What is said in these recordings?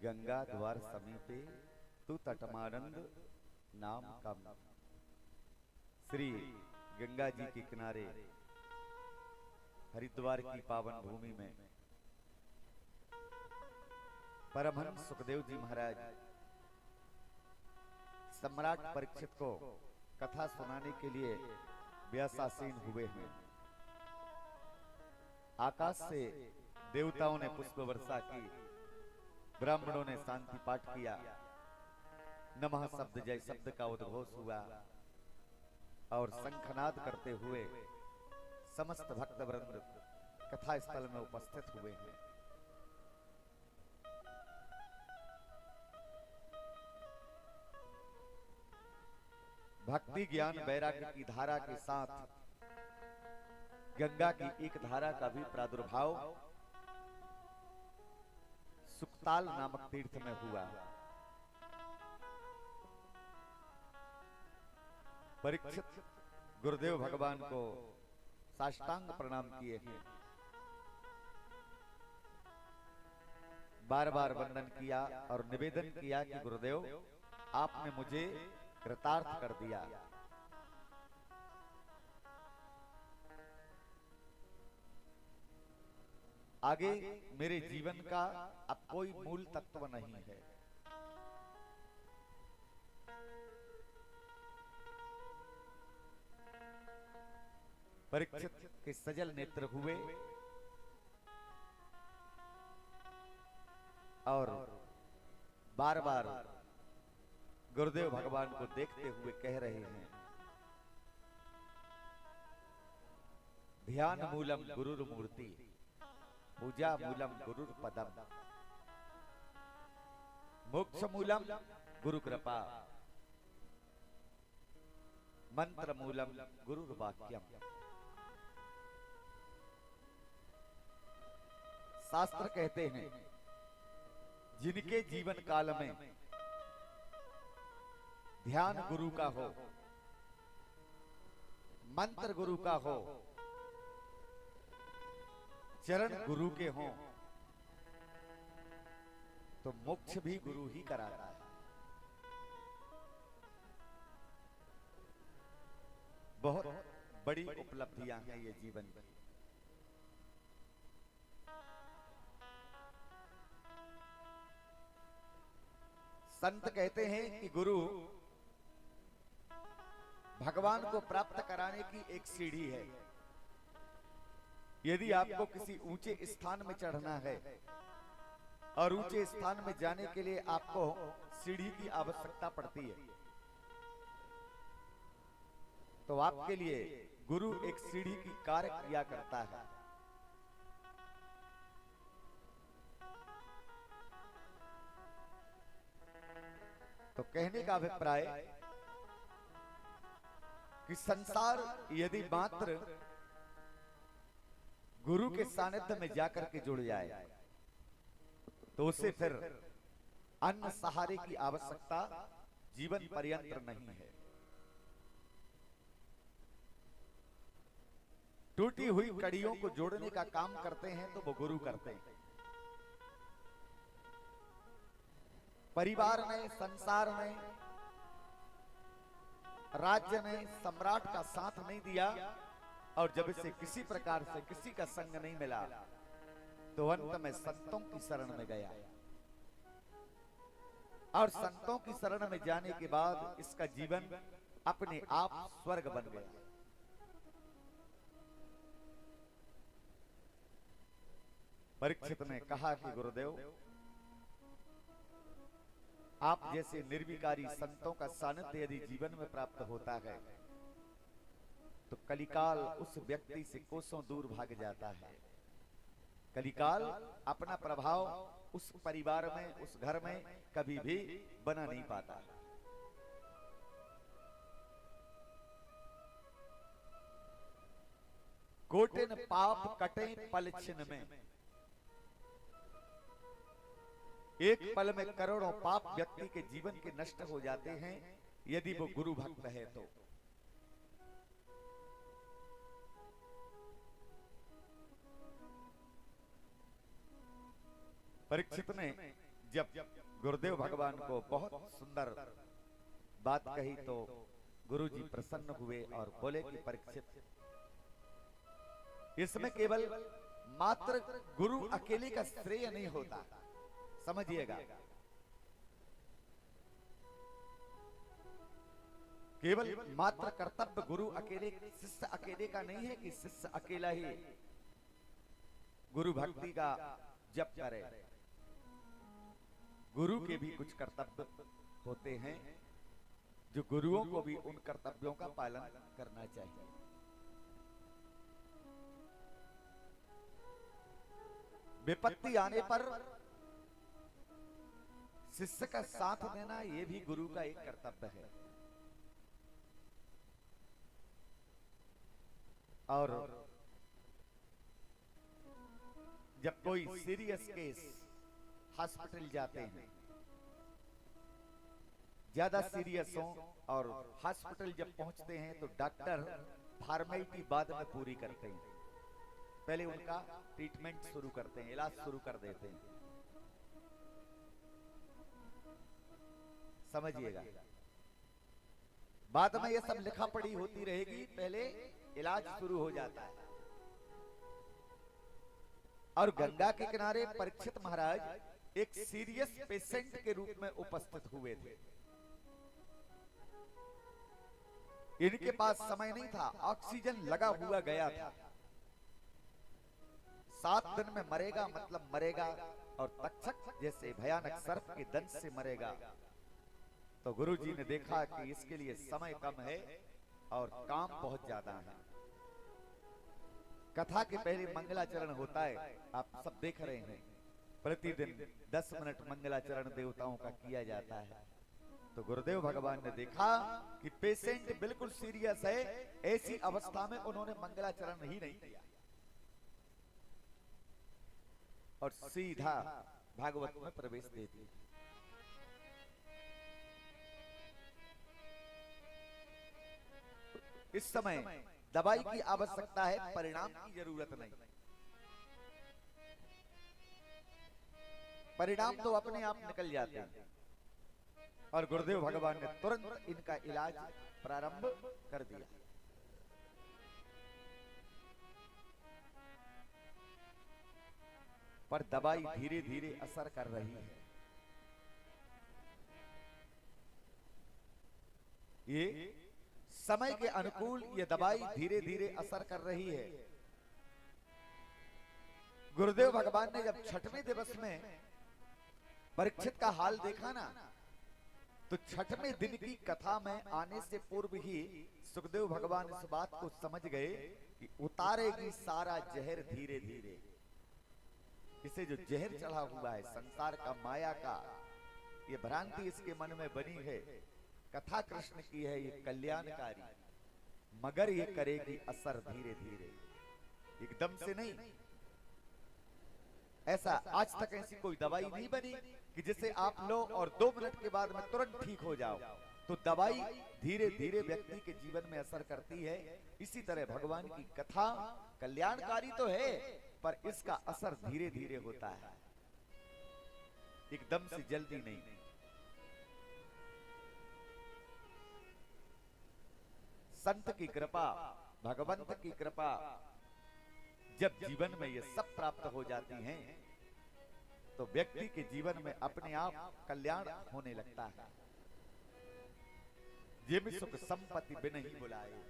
गंगा द्वार समीपे तु तटमानंद नाम कम। श्री गंगा जी के किनारे हरिद्वार की पावन भूमि में परमहंस सुखदेव जी महाराज सम्राट परीक्षित को कथा सुनाने के लिए व्यासासीन हुए हैं। आकाश से देवताओं ने पुष्प वर्षा की, ब्राह्मणों ने शांति पाठ किया, नमः शब्द जय शब्द का उद्घोष हुआ और शंखनाद करते हुए समस्त भक्त वृंद कथा स्थल में उपस्थित हुए हैं। भक्ति ज्ञान वैराग्य की धारा के साथ गंगा की एक धारा का भी प्रादुर्भाव सुक्ताल नामक तीर्थ में हुआ। परीक्षित गुरुदेव भगवान को साष्टांग प्रणाम किए हैं, बार बार वंदन किया और निवेदन किया कि गुरुदेव आपने मुझे कृतार्थ कर दिया। आगे मेरे जीवन का अब कोई मूल तत्व नहीं है। परीक्षित के सजल नेत्र हुए और बार बार गुरुदेव भगवान को देखते हुए कह रहे हैं, ध्यान मूलम गुरुर मूर्ति, पूजा मूलम गुरुर पदम, मोक्ष मूलम गुरु कृपा, मंत्र मूलम गुरुर वाक्यम। शास्त्र कहते हैं जिनके जीवन काल में ध्यान गुरु का हो, मंत्र गुरु का हो, चरण गुरु के हों, तो मोक्ष भी गुरु ही कराता है। बहुत बड़ी उपलब्धियां हैं ये जीवन की। संत कहते हैं कि गुरु भगवान को प्राप्त कराने की एक सीढ़ी है। यदि आपको किसी ऊंचे स्थान में चढ़ना है और ऊंचे स्थान में जाने के लिए आपको सीढ़ी की आवश्यकता पड़ती है, तो आपके लिए गुरु एक सीढ़ी की कार्य किया करता है। तो कहने का अभिप्राय कि संसार यदि मात्र गुरु के सानिध्य में जाकर के जुड़ जाए तो उसे फिर अन्य सहारे की आवश्यकता जीवन पर्यंत नहीं है। टूटी हुई कड़ियों को जोड़ने का काम करते हैं तो वो गुरु करते हैं। परिवार ने, संसार ने, राज्य ने सम्राट का साथ नहीं दिया और जब इसे किसी प्रकार से किसी का संग नहीं मिला तो अंत में संतों की शरण में गया और संतों की शरण में जाने के बाद इसका जीवन अपने आप स्वर्ग बन गया। परीक्षित ने कहा कि गुरुदेव आप जैसे निर्विकारी संतों का सानिध्य यदि जीवन में प्राप्त होता है तो कलिकाल उस व्यक्ति से कोसों दूर भाग जाता है। कलिकाल अपना प्रभाव उस परिवार में, उस घर में कभी भी बना नहीं पाता। कोटिन पाप कटे पल छिन में, एक पल में करोड़ों पाप व्यक्ति के जीवन के नष्ट हो जाते हैं यदि वो गुरु भक्त है तो। परीक्षित ने जब गुरुदेव भगवान को बहुत सुंदर बात कही तो गुरु जी प्रसन्न हुए और बोले कि परीक्षित, इसमें केवल मात्र गुरु अकेले का श्रेय नहीं होता, समझिएगा। केवल मात्र कर्तव्य गुरु अकेले, शिष्य अकेले का नहीं है कि शिष्य अकेला ही गुरु भक्ति का जप करे। गुरु के भी कुछ कर्तव्य होते हैं जो गुरुओं को भी उन कर्तव्यों का पालन करना चाहिए। विपत्ति आने पर शिष्य का साथ देना यह भी गुरु का एक कर्तव्य है। और जब कोई सीरियस केस हॉस्पिटल जाते हैं, ज्यादा सीरियस हो और हॉस्पिटल जब पहुंचते हैं तो डॉक्टर फॉर्मेलिटी बाद में पूरी करते हैं, पहले उनका ट्रीटमेंट शुरू करते हैं, इलाज शुरू कर देते हैं, समझिएगा। बाद में ये सब लिखा पढ़ी होती रहेगी, पहले इलाज शुरू हो जाता है। और गंगा के किनारे परीक्षित महाराज एक सीरियस पेशेंट के रूप में उपस्थित हुए थे। इनके पास समय नहीं था, ऑक्सीजन लगा हुआ गया था। 7 दिन में मरेगा मतलब मरेगा, और तक्षक जैसे भयानक सर्प के दंश से मरेगा। तो गुरुजी ने देखा कि इसके लिए समय कम है और काम बहुत ज्यादा है। कथा के पहले मंगलाचरण होता है, आप सब देख रहे हैं, प्रतिदिन 10 मिनट मंगलाचरण देवताओं का किया जाता है। तो गुरुदेव भगवान ने देखा कि पेशेंट बिल्कुल सीरियस है, ऐसी अवस्था में उन्होंने मंगलाचरण ही नहीं किया और सीधा भागवत में प्रवेश दे दिया। इस समय दवाई की आवश्यकता है, परिणाम की जरूरत नहीं। परिणाम तो अपने आप निकल जाते हैं। और गुरुदेव भगवान ने तुरंत इनका इलाज प्रारंभ कर दिया। पर दवाई धीरे धीरे असर कर रही है। ये समय के अनुकूल ये दवाई धीरे धीरे असर कर रही है। गुरुदेव भगवान ने जब 6वें दिवस में परीक्षित का हाल देखा ना, तो 6वें दिन की कथा में आने से पूर्व ही सुखदेव भगवान इस बात को समझ गए कि उतारेगी सारा जहर धीरे धीरे। इसे जो जहर चढ़ा हुआ है संसार का, माया का, ये भ्रांति इसके मन में बनी है, कथा कृष्ण की है, ये कल्याणकारी, मगर ये करेगी असर धीरे धीरे, एकदम से नहीं। ऐसा आज तक ऐसी कोई दवाई नहीं बनी कि जिसे आप लो और 2 मिनट के बाद में तुरंत ठीक हो जाओ। तो दवाई धीरे धीरे व्यक्ति के जीवन में असर करती है। इसी तरह भगवान की कथा कल्याणकारी तो है, पर इसका असर धीरे धीरे होता है, एकदम से जल्दी नहीं। संत की कृपा, भगवंत की कृपा जब जीवन में ये सब प्राप्त हो जाती हैं, तो व्यक्ति के जीवन में अपने आप कल्याण होने लगता है। जिम सुख संपत्ति बिन ही बुलाए।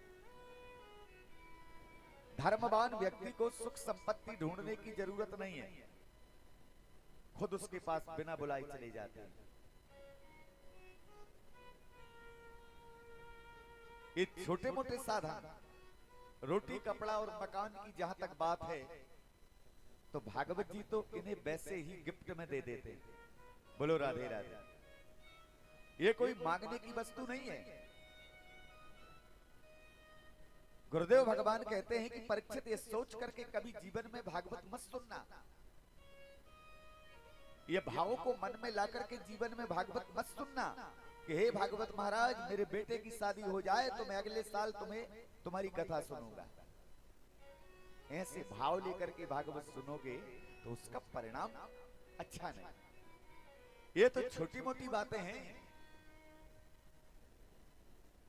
धर्मवान व्यक्ति को सुख संपत्ति ढूंढने की जरूरत नहीं है, खुद उसके पास बिना बुलाए चले जाते हैं। ये छोटे मोटे साधन, रोटी कपड़ा और मकान की जहां तक बात है, तो भागवत जी तो इन्हें वैसे ही गिफ्ट में दे देते हैं। बोलो राधे राधे। ये कोई मांगने की वस्तु नहीं है। गुरुदेव भगवान कहते हैं कि परीक्षित ये सोच करके कभी जीवन में भागवत मत सुनना, ये भावों को मन में ला करके जीवन में भागवत मत सुनना कि हे भागवत महाराज, मेरे बेटे की शादी हो जाए तो मैं अगले साल तुम्हारी कथा सुनूंगा। ऐसे भाव लेकर के भागवत सुनोगे तो उसका परिणाम अच्छा नहीं। ये तो छोटी मोटी बातें हैं।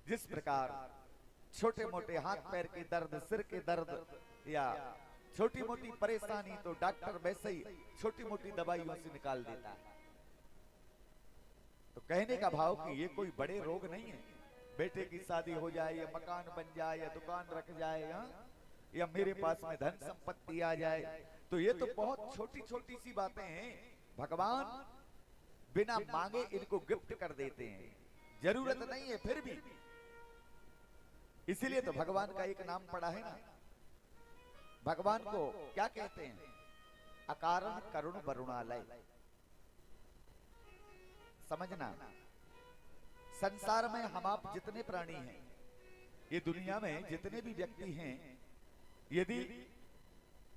जिस प्रकार छोटे मोटे हाथ पैर के दर्द, सिर के दर्द या छोटी मोटी परेशानी तो डॉक्टर वैसे ही छोटी मोटी दवाइयों से निकाल देता है। तो कहने का भाव कि ये कोई बड़े रोग नहीं है। बेटे की शादी हो जाए या मकान बन जाए या दुकान रख जाए या मेरे पास में धन संपत्ति आ जाए, तो ये तो बहुत छोटी छोटी सी बातें हैं। भगवान बिना मांगे इनको गिफ्ट कर देते हैं, जरूरत नहीं है फिर भी। इसीलिए तो भगवान का एक नाम पड़ा है ना, भगवान को क्या कहते हैं? अकारण करुण वरुणालय। समझना, संसार में हम आप जितने प्राणी हैं, ये दुनिया में जितने भी व्यक्ति हैं, यदि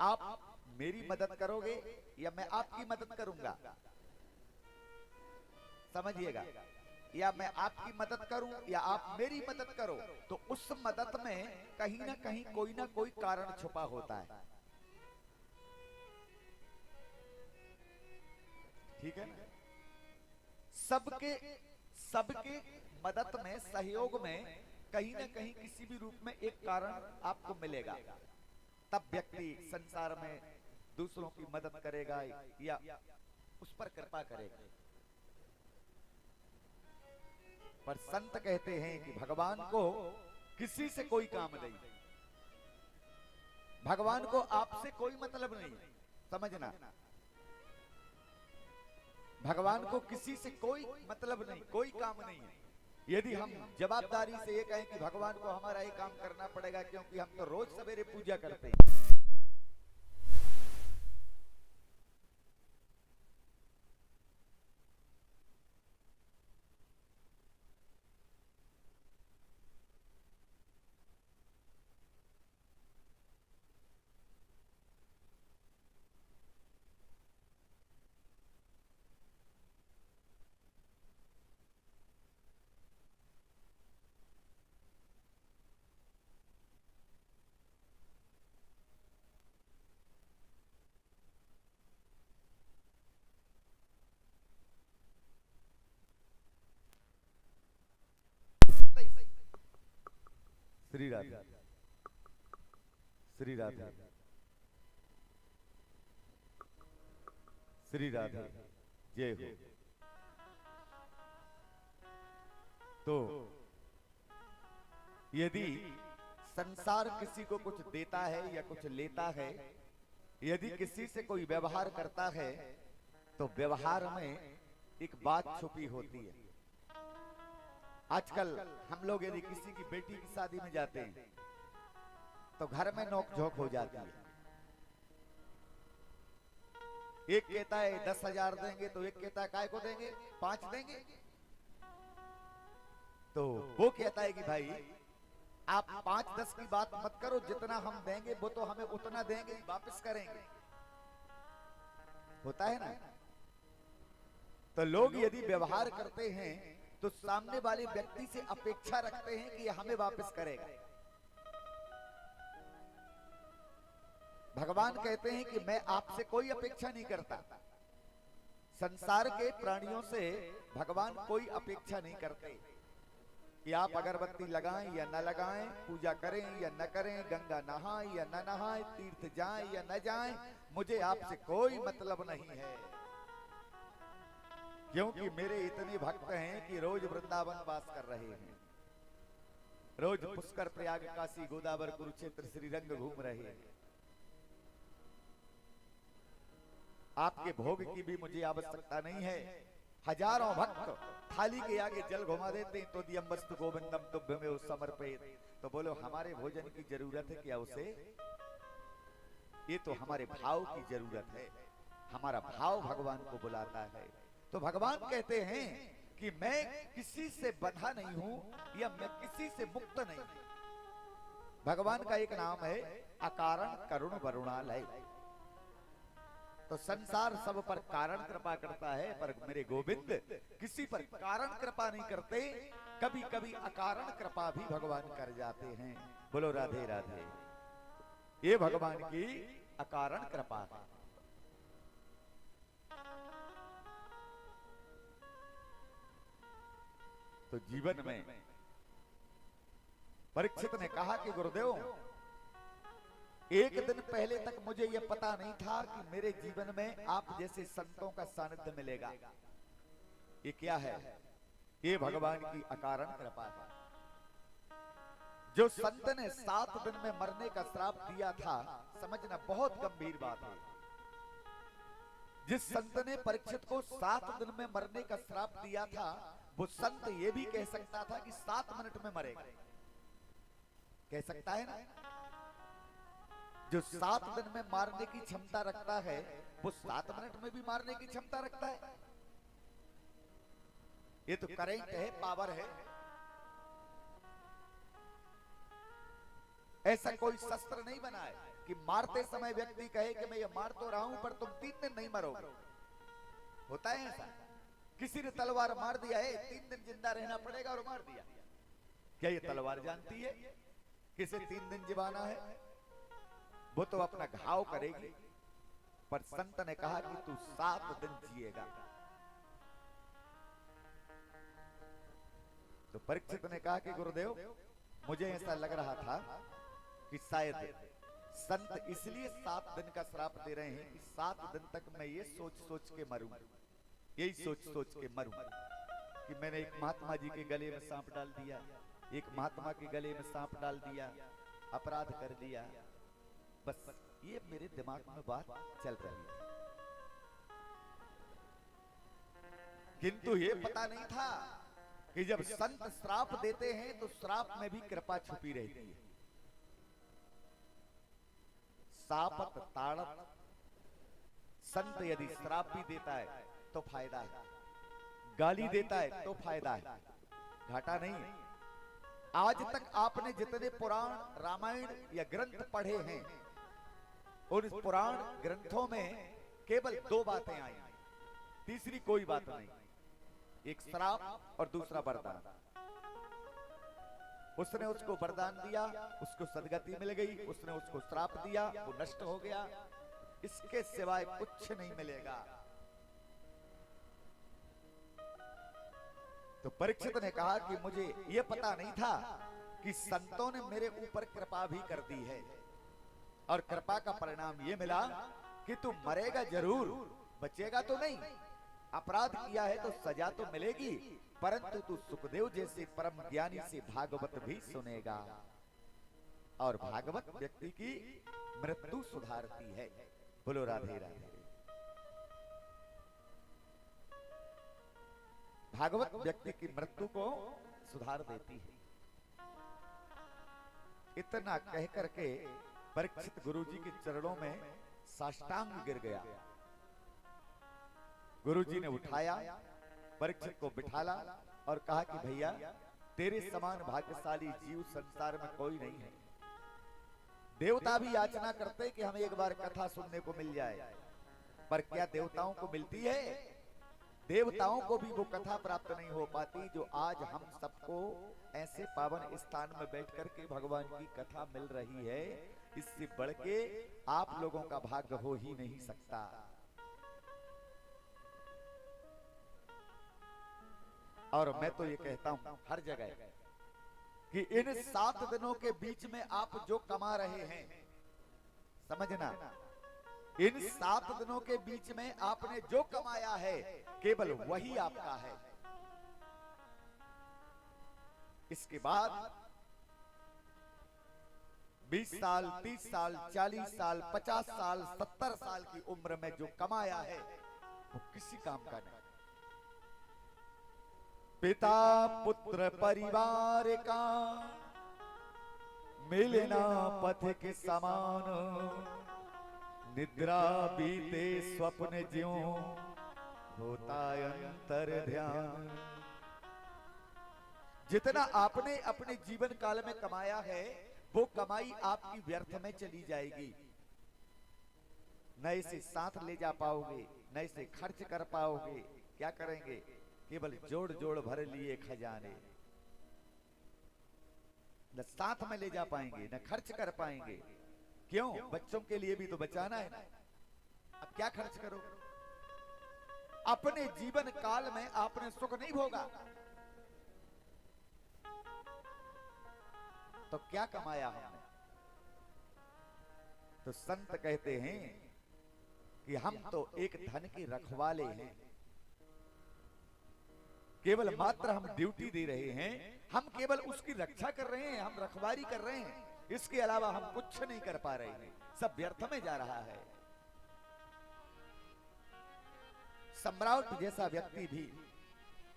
आप मेरी मदद करोगे या मैं आपकी मदद करूंगा, समझिएगा, या मैं आपकी मदद करूं या आप मेरी मदद करो, तो उस मदद में कहीं ना कहीं कोई ना कोई कारण छुपा होता है। ठीक है ना? सबके सबके मदद में, सहयोग में कहीं ना कहीं किसी भी रूप में एक कारण आपको मिलेगा, तब व्यक्ति संसार में दूसरों की मदद करेगा या उस पर कृपा करेगा। पर संत कहते हैं कि भगवान को किसी से कोई काम नहीं, भगवान को आपसे कोई मतलब नहीं। समझना, भगवान को किसी से कोई मतलब नहीं, कोई काम नहीं है। यदि हम जवाबदारी से ये कहें कि भगवान को हमारा ये काम करना पड़ेगा क्योंकि हम तो रोज सवेरे पूजा करते हैं, श्री राधे, श्री राधे, श्री राधे, जय हो। तो यदि संसार किसी को कुछ देता है या कुछ लेता है, यदि किसी से कोई व्यवहार करता है, तो व्यवहार में एक बात छुपी होती है। आजकल हम लोग यदि किसी की बेटी की शादी में जाते हैं तो घर में नोक-झोंक हो जाती है। एक कहता है 10,000 देंगे, तो एक कहता है काय को देंगे, 5 देंगे। तो वो कहता है कि भाई आप 5-10 की बात मत करो, जितना हम देंगे वो तो हमें उतना देंगे, वापस करेंगे। होता है ना? तो लोग यदि व्यवहार करते हैं तो सामने वाले व्यक्ति से अपेक्षा रखते हैं कि हमें वापस करेगा। भगवान कहते हैं कि मैं आपसे कोई अपेक्षा नहीं करता। संसार के प्राणियों से भगवान कोई अपेक्षा नहीं करते कि आप अगरबत्ती लगाएं या न लगाएं, पूजा करें या न करें, गंगा नहाएं या न नहाएं, तीर्थ जाएं या न जाएं, मुझे आपसे कोई मतलब नहीं है, क्योंकि मेरे इतने भक्त हैं कि रोज वृंदावन वास कर रहे हैं, रोज पुष्कर, प्रयाग, काशी, गोदावरी, कुरुक्षेत्र, श्रीरंग घूम रहे हैं। आपके भोग की भी मुझे आवश्यकता नहीं है। हजारों भक्त थाली के आगे जल घुमा देते हैं, तो दियम्बस्तु गोविंदम तुभ्यमेव समर्पयेत्। तो बोलो हमारे भोजन की जरूरत है क्या उसे? ये तो हमारे भाव की जरूरत है। हमारा भाव भगवान को बुलाता है। तो भगवान कहते हैं कि मैं किसी से बंधा नहीं हूं या मैं किसी से मुक्त नहीं हूं। भगवान का एक नाम है अकारण करुण वरुणालय। तो संसार सब पर कारण कृपा करता है, पर मेरे गोविंद किसी पर कारण कृपा नहीं करते, कभी कभी अकारण कृपा भी भगवान कर जाते हैं। बोलो राधे राधे। ये भगवान की अकारण कृपा है। तो जीवन में परीक्षित ने कहा कि गुरुदेव, एक दिन पहले तक मुझे यह पता नहीं था कि मेरे जीवन में आप जैसे संतों का सानिध्य मिलेगा। ये क्या है? ये भगवान की अकारण कृपा है। जो संत ने 7 दिन में मरने का श्राप दिया था, समझना बहुत गंभीर बात है। जिस संत ने परीक्षित को 7 दिन में मरने का श्राप दिया था, वो संत ये भी कह सकता था कि 7 मिनट में मरेगा। कह सकता है ना? जो 7 दिन में मारने की क्षमता रखता है, वो 7 मिनट में भी मारने की क्षमता रखता है। ये तो करंट है, पावर है। ऐसा कोई शस्त्र नहीं बना है कि मारते समय व्यक्ति कहे कि मैं ये मार तो रहा हूं पर तुम 3 दिन नहीं मरोगे। होता है ऐसा? किसी ने तलवार मार दिया है, 3 दिन जिंदा रहना पड़ेगा और मार दिया। क्या ये तलवार जानती है किसे 3 दिन जीवाना है? वो तो अपना घाव करेगी। पर संत ने कहा कि तू 7 दिन जिएगा। तो परीक्षित ने कहा कि गुरुदेव, मुझे ऐसा लग रहा था कि शायद संत इसलिए 7 दिन का श्राप दे रहे हैं कि 7 दिन तक मैं ये सोच सोच के मरूं, यही सोच सोच के मरूं कि मैंने एक महात्मा जी के गले में सांप डाल दिया, एक महात्मा के गले में सांप डाल दिया, अपराध कर दिया। बस ये मेरे दिमाग में बात चल रही है। किंतु ये पता नहीं था कि जब संत श्राप देते हैं तो श्राप में भी कृपा छुपी रहती है। सापत ताड़त, संत यदि श्राप भी देता है तो फायदा है, गाली देता है तो फायदा है, घाटा नहीं है। आज तक आपने जितने पुराण, रामायण या ग्रंथ पढ़े हैं, उन पुराण ग्रंथों में केवल 2 बातें आई, तीसरी कोई बात नहीं। एक श्राप और दूसरा वरदान। उसने उसको वरदान दिया, उसको सदगति मिल गई। उसने उसको श्राप दिया, वो नष्ट हो गया। इसके सिवाय कुछ नहीं मिलेगा। तो परीक्षित ने कहा कि मुझे यह पता नहीं था कि संतों ने मेरे ऊपर कृपा भी कर दी है, और कृपा का परिणाम यह मिला कि तू मरेगा जरूर, बचेगा तो नहीं। अपराध किया है तो सजा तो मिलेगी, परंतु तू सुखदेव जैसे परम ज्ञानी से भागवत भी सुनेगा, और भागवत व्यक्ति की मृत्यु सुधारती है। बोलो राधे राधे। भागवत व्यक्ति की मृत्यु को सुधार देती है। इतना कह करके परीक्षित गुरुजी के चरणों में साष्टांग गिर गया। गुरुजी ने उठाया, परीक्षित को बिठाला और कहा कि भैया, तेरे समान भाग्यशाली जीव संसार में कोई नहीं है। देवता भी याचना करते कि हमें एक बार कथा सुनने को मिल जाए, पर क्या देवताओं को मिलती है? देवताओं को भी वो कथा प्राप्त नहीं हो पाती जो आज हम सबको ऐसे पावन स्थान में बैठ करके भगवान की कथा मिल रही है। इससे बढ़ के आप लोगों का भाग्य हो ही नहीं सकता। और मैं तो ये कहता हूं हर जगह कि इन 7 दिनों के बीच में आप जो कमा रहे हैं, समझना, इन 7 दिनों के बीच में आपने जो कमाया है केवल वही आपका है। इसके बाद 20 साल, 30 साल, 40 साल, 50 साल, 70 साल की उम्र में जो कमाया है वो किसी काम का नहीं। पिता पुत्र परिवार का मिलना पथ के समान, निद्रा बीते स्वप्न ज्यों होता अंतर ध्यान। जितना आपने अपने जीवन काल में कमाया है वो कमाई आपकी व्यर्थ में चली जाएगी। न इसे साथ ले जा पाओगे, न इसे खर्च कर पाओगे। क्या करेंगे? केवल जोड़ जोड़ भर लिए खजाने, न साथ में ले जा पाएंगे, न खर्च कर पाएंगे। क्यों? बच्चों के लिए भी तो बचाना है ना। अब क्या खर्च करो? अपने जीवन काल में आपने सुख नहीं भोगा, तो क्या कमाया हमने? तो संत कहते हैं कि हम तो एक धन के रखवाले हैं, केवल मात्र हम ड्यूटी दे रहे हैं, हम केवल उसकी रक्षा कर रहे हैं, हम रखवाली कर रहे हैं, इसके अलावा हम कुछ नहीं कर पा रहे हैं, सब व्यर्थ में जा रहा है। सम्राट जैसा व्यक्ति भी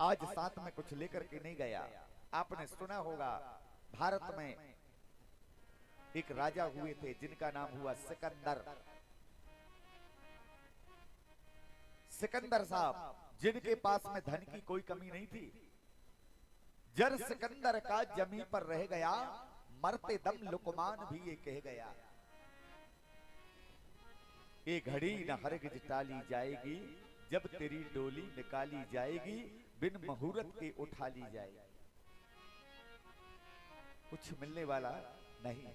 आज साथ में कुछ लेकर के नहीं गया। आपने सुना होगा भारत में एक राजा हुए थे जिनका नाम हुआ सिकंदर। सिकंदर साहब जिनके पास में धन की कोई कमी नहीं थी, जर सिकंदर का जमी पर रह गया, मरते दम लुकमान भी ये कह गया। ये घड़ी न हरगिज टाली जाएगी, जब तेरी डोली निकाली जाएगी, बिन मुहूर्त के उठा ली जाएगी। कुछ मिलने वाला नहीं।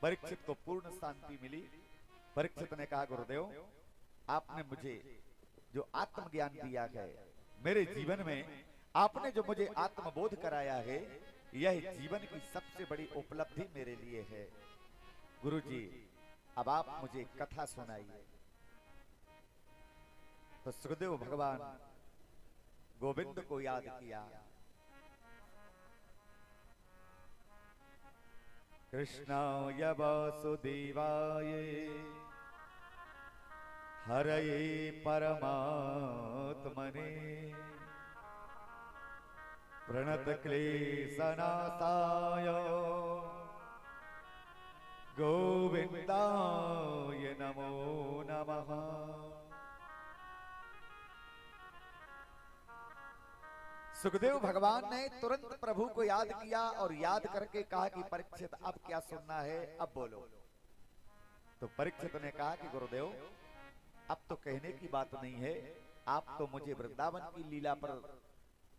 परीक्षित को पूर्ण शांति मिली। परीक्षित ने कहा, गुरुदेव आपने मुझे जो आत्मज्ञान दिया है, मेरे जीवन में आपने जो मुझे आत्मबोध कराया है, यह जीवन की सबसे बड़ी उपलब्धि मेरे लिए है। गुरुजी अब आप मुझे कथा सुनाइए। तो सुखदेव भगवान गोविंद को याद किया। कृष्णाय वासुदेवाय हरये परमात्मने प्रणत क्लेशनाशाय गोविंदाय नमो नमः। सुखदेव भगवान ने तुरंत प्रभु को याद किया और याद करके कहा कि परीक्षित अब क्या सुनना है, अब बोलो। तो परीक्षित ने कहा कि गुरुदेव अब तो कहने की बात नहीं है, आप तो मुझे वृंदावन की लीला पर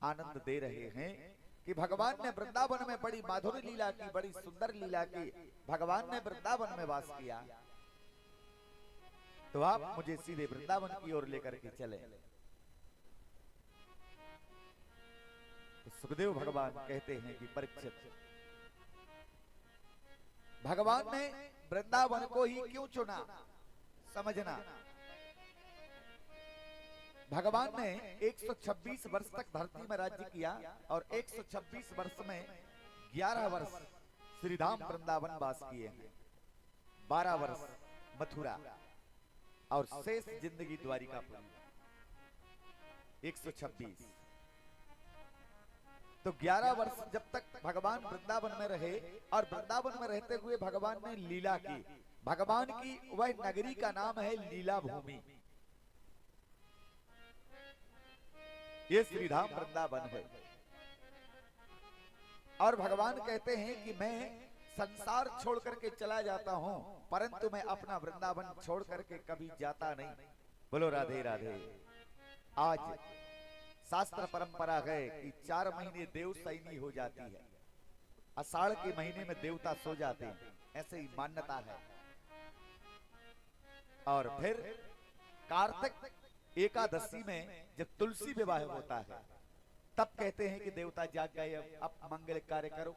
आनंद दे रहे हैं कि भगवान ने वृंदावन में बड़ी माधुरी लीला की, बड़ी सुंदर लीला की, भगवान ने वृंदावन में वास किया, तो आप मुझे सीधे वृंदावन की ओर लेकर के चले। तो सुखदेव भगवान कहते हैं कि परीक्षित, भगवान ने वृंदावन को ही क्यों चुना, समझना। भगवान ने 126 वर्ष तक धरती में राज्य किया और 126 वर्ष में 11 वर्ष श्रीधाम वृंदावन वास किए हैं, 12 वर्ष मथुरा और शेष जिंदगी द्वारिकापुरी। 126 तो 11 वर्ष जब तक भगवान वृंदावन में रहे और वृंदावन में रहते हुए भगवान ने लीला की। भगवान की वह नगरी का नाम है लीला भूमि। ये श्रीधाम वृंदावन है। और भगवान कहते हैं कि मैं संसार छोड़ करके चला जाता हूं, परंतु मैं अपना वृंदावन छोड़ करके कभी जाता नहीं। बोलो राधे राधे। आज शास्त्र परंपरा है कि 4 महीने देव सैनी हो जाती है, आषाढ़ के महीने में देवता सो जाते हैं, ऐसे ही मान्यता है। और फिर कार्तिक एकादशी में जब तुलसी विवाह होता है, तब कहते हैं कि देवता जाग गए, अब मंगल कार्य करो।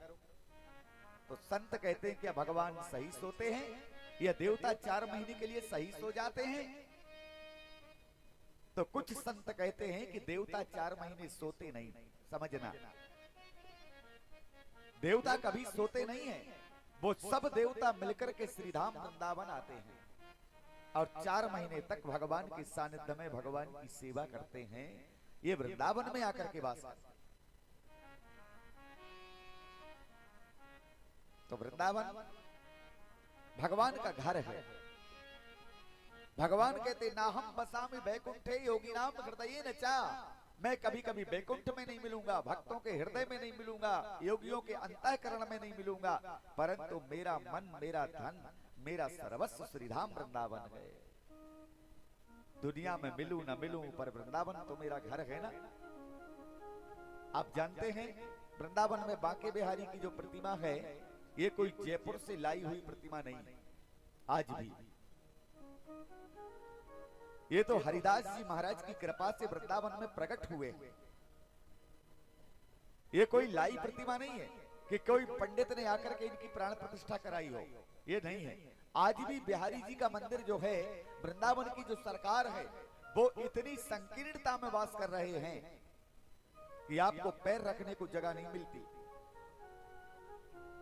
तो संत कहते हैं क्या भगवान सही सोते हैं या देवता 4 महीने के लिए सही सो जाते हैं? तो कुछ संत कहते हैं कि देवता 4 महीने सोते नहीं। समझना, देवता कभी सोते नहीं है, वो सब देवता मिलकर के श्रीधाम वृंदावन आते हैं और 4 महीने तक भगवान के सानिध्य में भगवान की सेवा करते हैं। ये वृंदावन में आकर के वास करते हैं। तो वृंदावन भगवान का घर है। भगवान कहते ना हम बसामि वैकुंठे योगी नाम हृदय न चा। मैं कभी कभी वैकुंठ में नहीं मिलूंगा, भक्तों के हृदय में नहीं मिलूंगा, योगियों के अंतःकरण में नहीं मिलूंगा, परंतु मेरा मन, मेरा धन, मेरा सर्वस्व श्रीधाम वृंदावन है। दुनिया में मिलूं न मिलूं, पर वृंदावन तो मेरा घर है ना। आप जानते हैं वृंदावन में बांके बिहारी की जो प्रतिमा है, ये कोई जयपुर से लाई हुई प्रतिमा नहीं है। आज भी ये तो हरिदास जी महाराज की कृपा से वृंदावन में प्रकट हुए। ये कोई लाई प्रतिमा नहीं है कि कोई पंडित ने आकर के इनकी प्राण प्रतिष्ठा कराई हो, ये नहीं है। आज भी बिहारी जी का मंदिर जो है, वृंदावन की जो सरकार है, वो इतनी संकीर्णता में वास कर रहे हैं कि आपको पैर रखने को जगह नहीं मिलती।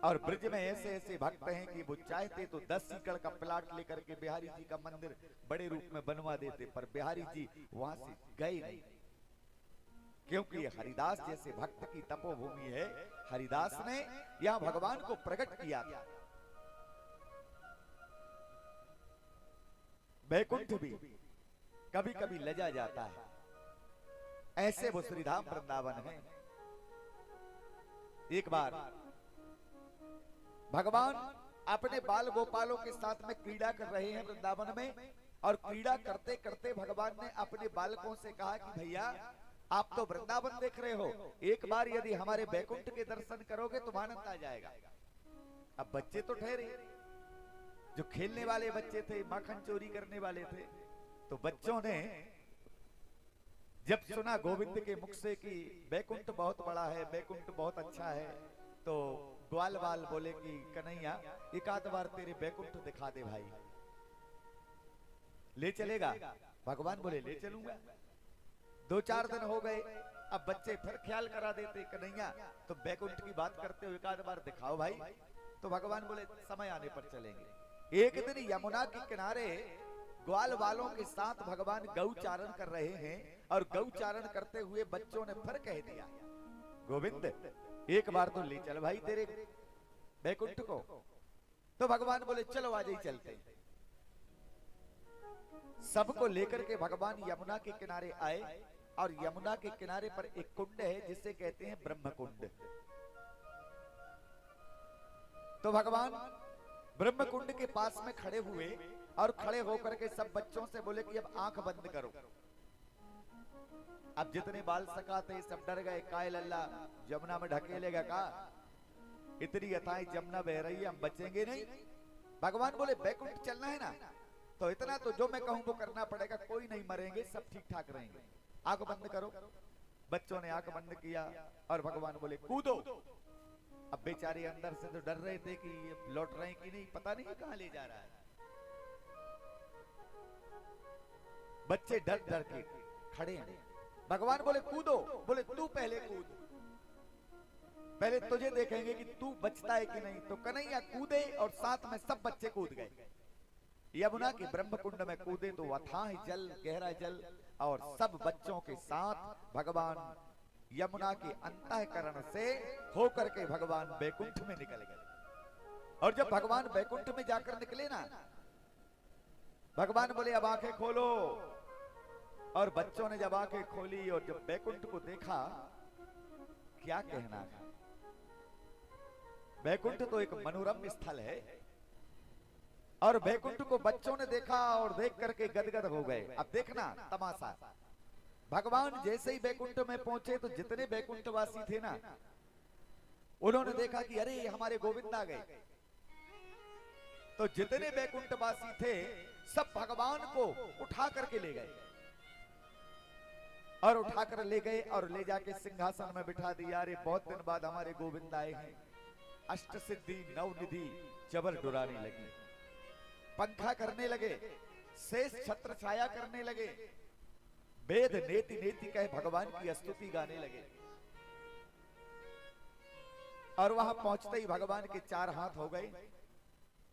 और ब्रज में ऐसे ऐसे भक्त हैं कि वो चाहते तो 10 एकड़ का प्लाट लेकर के बिहारी जी का मंदिर बड़े रूप में बनवा देते, पर बिहारी जी वहां से गए नहीं, क्योंकि ये हरिदास जैसे भक्त की तपोभूमि है। हरिदास ने यहां भगवान को प्रकट किया था। बैकुंठ भी कभी कभी लजा जाता है, ऐसे वो श्रीधाम वृंदावन है। एक बार भगवान अपने बाल गोपालों के साथ में क्रीड़ा कर रहे हैं वृंदावन में, और क्रीड़ा करते करते भगवान ने अपने बालकों से कहा कि भैया आप तो वृंदावन देख रहे हो, एक बार यदि हमारे बैकुंठ के दर्शन करोगे तो आनंद आ जाएगा। अब बच्चे तो ठहरे, जो खेलने वाले बच्चे थे, माखन चोरी करने वाले थे, तो बच्चों ने जब सुना गोविंद के मुख से कि बैकुंठ बहुत बड़ा है, बैकुंठ बहुत अच्छा है, तो ग्वाल बाल बोले कि कन्हैया एक आध बार तेरे बैकुंठ दिखा दे भाई, ले चलेगा? भगवान बोले ले चलूंगा। 2-4 दिन हो गए, अब बच्चे फिर ख्याल करा देते कन्हैया तो बैकुंठ की बात करते हो, एक आध बार दिखाओ भाई। तो भगवान बोले समय आने पर चलेंगे। एक दिन यमुना के किनारे ग्वाल वालों के साथ भगवान गौचारण कर रहे हैं, और गौचारण करते हुए बच्चों ने फिर कह दिया गोविंद एक बार तो ले चल भाई तेरे बैकुंठ को। तो भगवान बोले चलो आज ही चलते। सबको लेकर के भगवान यमुना के किनारे आए, और यमुना के किनारे पर एक कुंड है जिसे कहते हैं ब्रह्म कुंड। तो भगवान ब्रह्म कुंड के पास में खड़े हुए, और खड़े होकर के सब बच्चों से बोले कि अब आंख बंद करो। अब जितने बाल सखा थे सब डर गए, काय लल्ला जमुना में ढकेलेगा का, इतनी अथाई जमुना बह रही है, हम बचेंगे नहीं। भगवान बोले बैकुंठ चलना है ना, तो इतना तो जो मैं कहूं वो करना पड़ेगा, कोई नहीं मरेंगे, सब ठीक ठाक रहेंगे, आंख बंद करो। बच्चों ने आंख बंद किया, और भगवान बोले कूदो। अब बेचारे अंदर से तो डर रहे थे कि ये लौट रहे हैं कि नहीं, पता नहीं कहां ले जा रहा है। बच्चे डर डर के खड़े हैं। भगवान बोले कूदो, बोले तू पहले कूद, पहले तुझे देखेंगे कि तू बचता है कि नहीं। तो कन्हैया कूदे, और साथ में सब बच्चे कूद गए। यमुना के ब्रह्म कुंड में कूदे तो अथाह जल, गहरा जल, और सब बच्चों के साथ भगवान यमुना के अंतःकरण से होकर के भगवान बैकुंठ में निकल गए। और जब भगवान बैकुंठ में जाकर निकले ना, भगवान बोले अब आंखें खोलो। और बच्चों ने जब आंखें खोली और जब बैकुंठ को देखा, क्या कहना था। बैकुंठ तो एक मनोरम स्थल है, और बैकुंठ को बच्चों ने देखा और देख करके गदगद हो गए। अब देखना तमाशा, भगवान जैसे ही बैकुंठ में पहुंचे तो जितने बैकुंठवासी थे ना, उन्होंने देखा कि अरे हमारे गोविंद आ गए। तो जितने बैकुंठवासी थे सब भगवान को उठा करके ले गए, और उठाकर ले गए और ले जाके सिंहासन में बिठा दिया। अरे बहुत दिन बाद हमारे गोविंद आए हैं। अष्ट सिद्धि नवनिधि चबर डुराने लगी, पंखा करने लगे, शेष छत्र छाया करने लगे, वेद नेति नेति कहे भगवान की स्तुति गाने लगे। और वहां पहुंचते ही भगवान के 4 हाथ हो गए,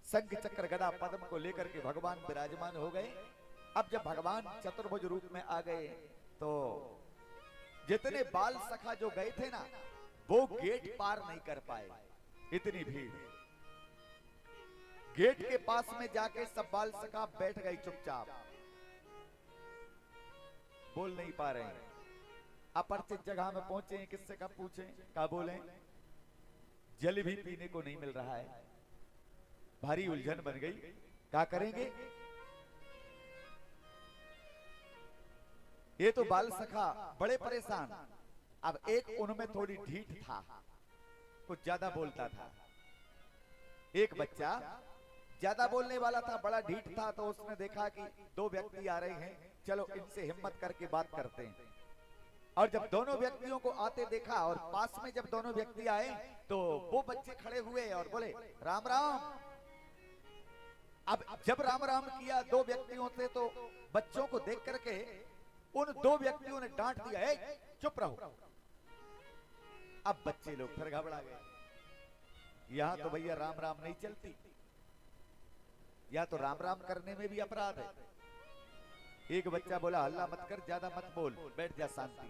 शंख चक्र गदा पद्म को लेकर के भगवान विराजमान हो गए। अब जब भगवान चतुर्भुज रूप में आ गए तो जितने बाल सखा जो गए थे ना, वो गेट पार नहीं कर पाए, इतनी भीड़। गेट के पास में जाके सब बाल सखा बैठ गए चुपचाप, बोल नहीं पा रहे हैं। अपरिचित जगह में पहुंचे हैं, किससे कब पूछें, क्या बोलें, जल भी पीने को नहीं मिल रहा है। भारी उलझन बन गई, क्या करेंगे। ये तो बाल सखा बड़े परेशान। अब एक उनमें थोड़ी ढीठ था, कुछ ज्यादा बोलता था। एक बच्चा ज्यादा बोलने वाला था, बड़ा ढीठ था। तो उसने देखा कि 2 व्यक्ति आ रहे हैं, चलो इनसे हिम्मत करके बात करते हैं। और जब दोनों व्यक्तियों को आते देखा और पास में जब दोनों व्यक्ति आए तो वो बच्चे खड़े हुए और बोले राम राम। अब जब राम राम किया दो व्यक्तियों से तो बच्चों को देख करके उन दो व्यक्तियों ने डांट दिया, ए चुप रहो। अब बच्चे लोग फिर घबरा गए, यहां तो भैया राम राम नहीं चलती, या तो राम राम करने में भी अपराध है। एक बच्चा बोला हल्ला मत कर, ज्यादा मत बोल, बैठ जा शांति,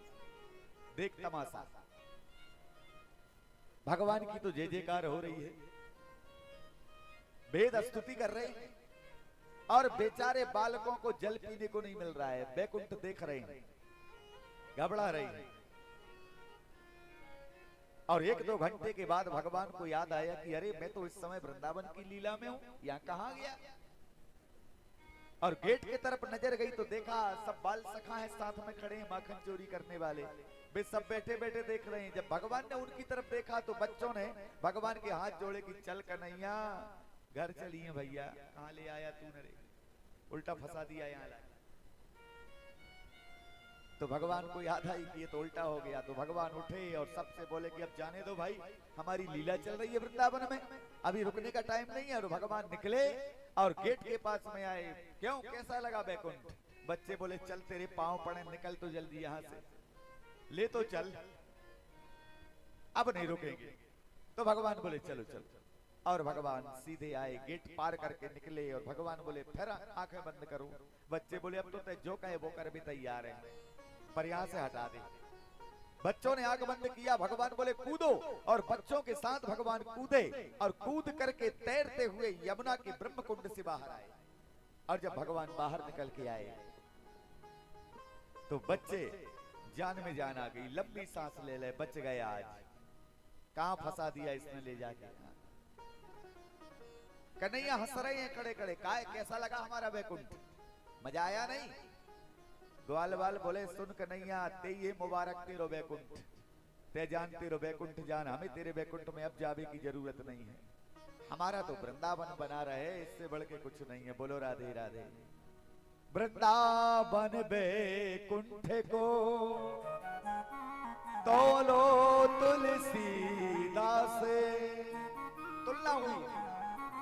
देख तमाशा। भगवान की तो जय जयकार हो रही है, वेद स्तुति कर रहे हैं और बेचारे बालकों को जल पीने को नहीं मिल रहा है, बैकुंठ देख रहे हैं, घबरा रहे हैं। और एक दो घंटे के बाद भगवान को याद आया कि अरे मैं तो इस समय वृंदावन की लीला में हूं, यहां कहां गया। और गेट की तरफ नजर गई तो देखा सब बाल सखा है साथ में खड़े हैं, माखन चोरी करने वाले, वे सब बैठे बैठे देख रहे हैं। जब भगवान ने उनकी तरफ देखा तो बच्चों ने भगवान के हाथ जोड़े कि चल कन्हैया घर चलिए भैया, कहां ले आया तूने रे, उल्टा फंसा दिया यहाँ ला। तो भगवान को याद आई कि ये तो उल्टा हो गया। तो भगवान उठे और सबसे बोले कि अब जाने दो भाई, हमारी लीला चल रही है वृंदावन में, अभी रुकने का टाइम नहीं है। और भगवान निकले और गेट के पास में आए, क्यों कैसा लगा बैकुंठ? बच्चे बोले चल तेरे पांव पड़े, निकल तो जल्दी यहां से, ले तो चल, अब नहीं रुकेंगे। तो भगवान बोले चलो चलो, और भगवान सीधे आए, गेट पार करके निकले और भगवान बोले फिर आंखें बंद करो। बच्चे बोले अब तो तय जो कहे वो कर भी तैयार है, पर यहां से हटा दे। बच्चों ने आंख बंद किया, भगवान बोले कूदो, और बच्चों के साथ भगवान कूदे और कूद करके तैरते हुए यमुना के ब्रह्म कुंड से बाहर आए। और जब भगवान बाहर निकल के आए तो बच्चे जान में जान आ गई, लंबी सांस ले ले, बच गए। आज कहां फंसा दिया इसने ले जाके। कन्हैया हंस रहे हैं खड़े खड़े, कैसा लगा हमारा बैकुंठ, मजा आया नहीं? ग्वाल बाल बोले सुन कन्हैया, ते ये मुबारक तेरो बैकुंठ, ते जान तेरो बैकुंठ जान, हमें तेरे बैकुंठ में अब जाने की जरूरत नहीं है, हमारा तो वृंदावन बना रहे, इससे बढ़ के कुछ नहीं है। बोलो राधे राधे। वृंदावन बैकुंठ को तोलो तुलसीदास, तुलना हुई,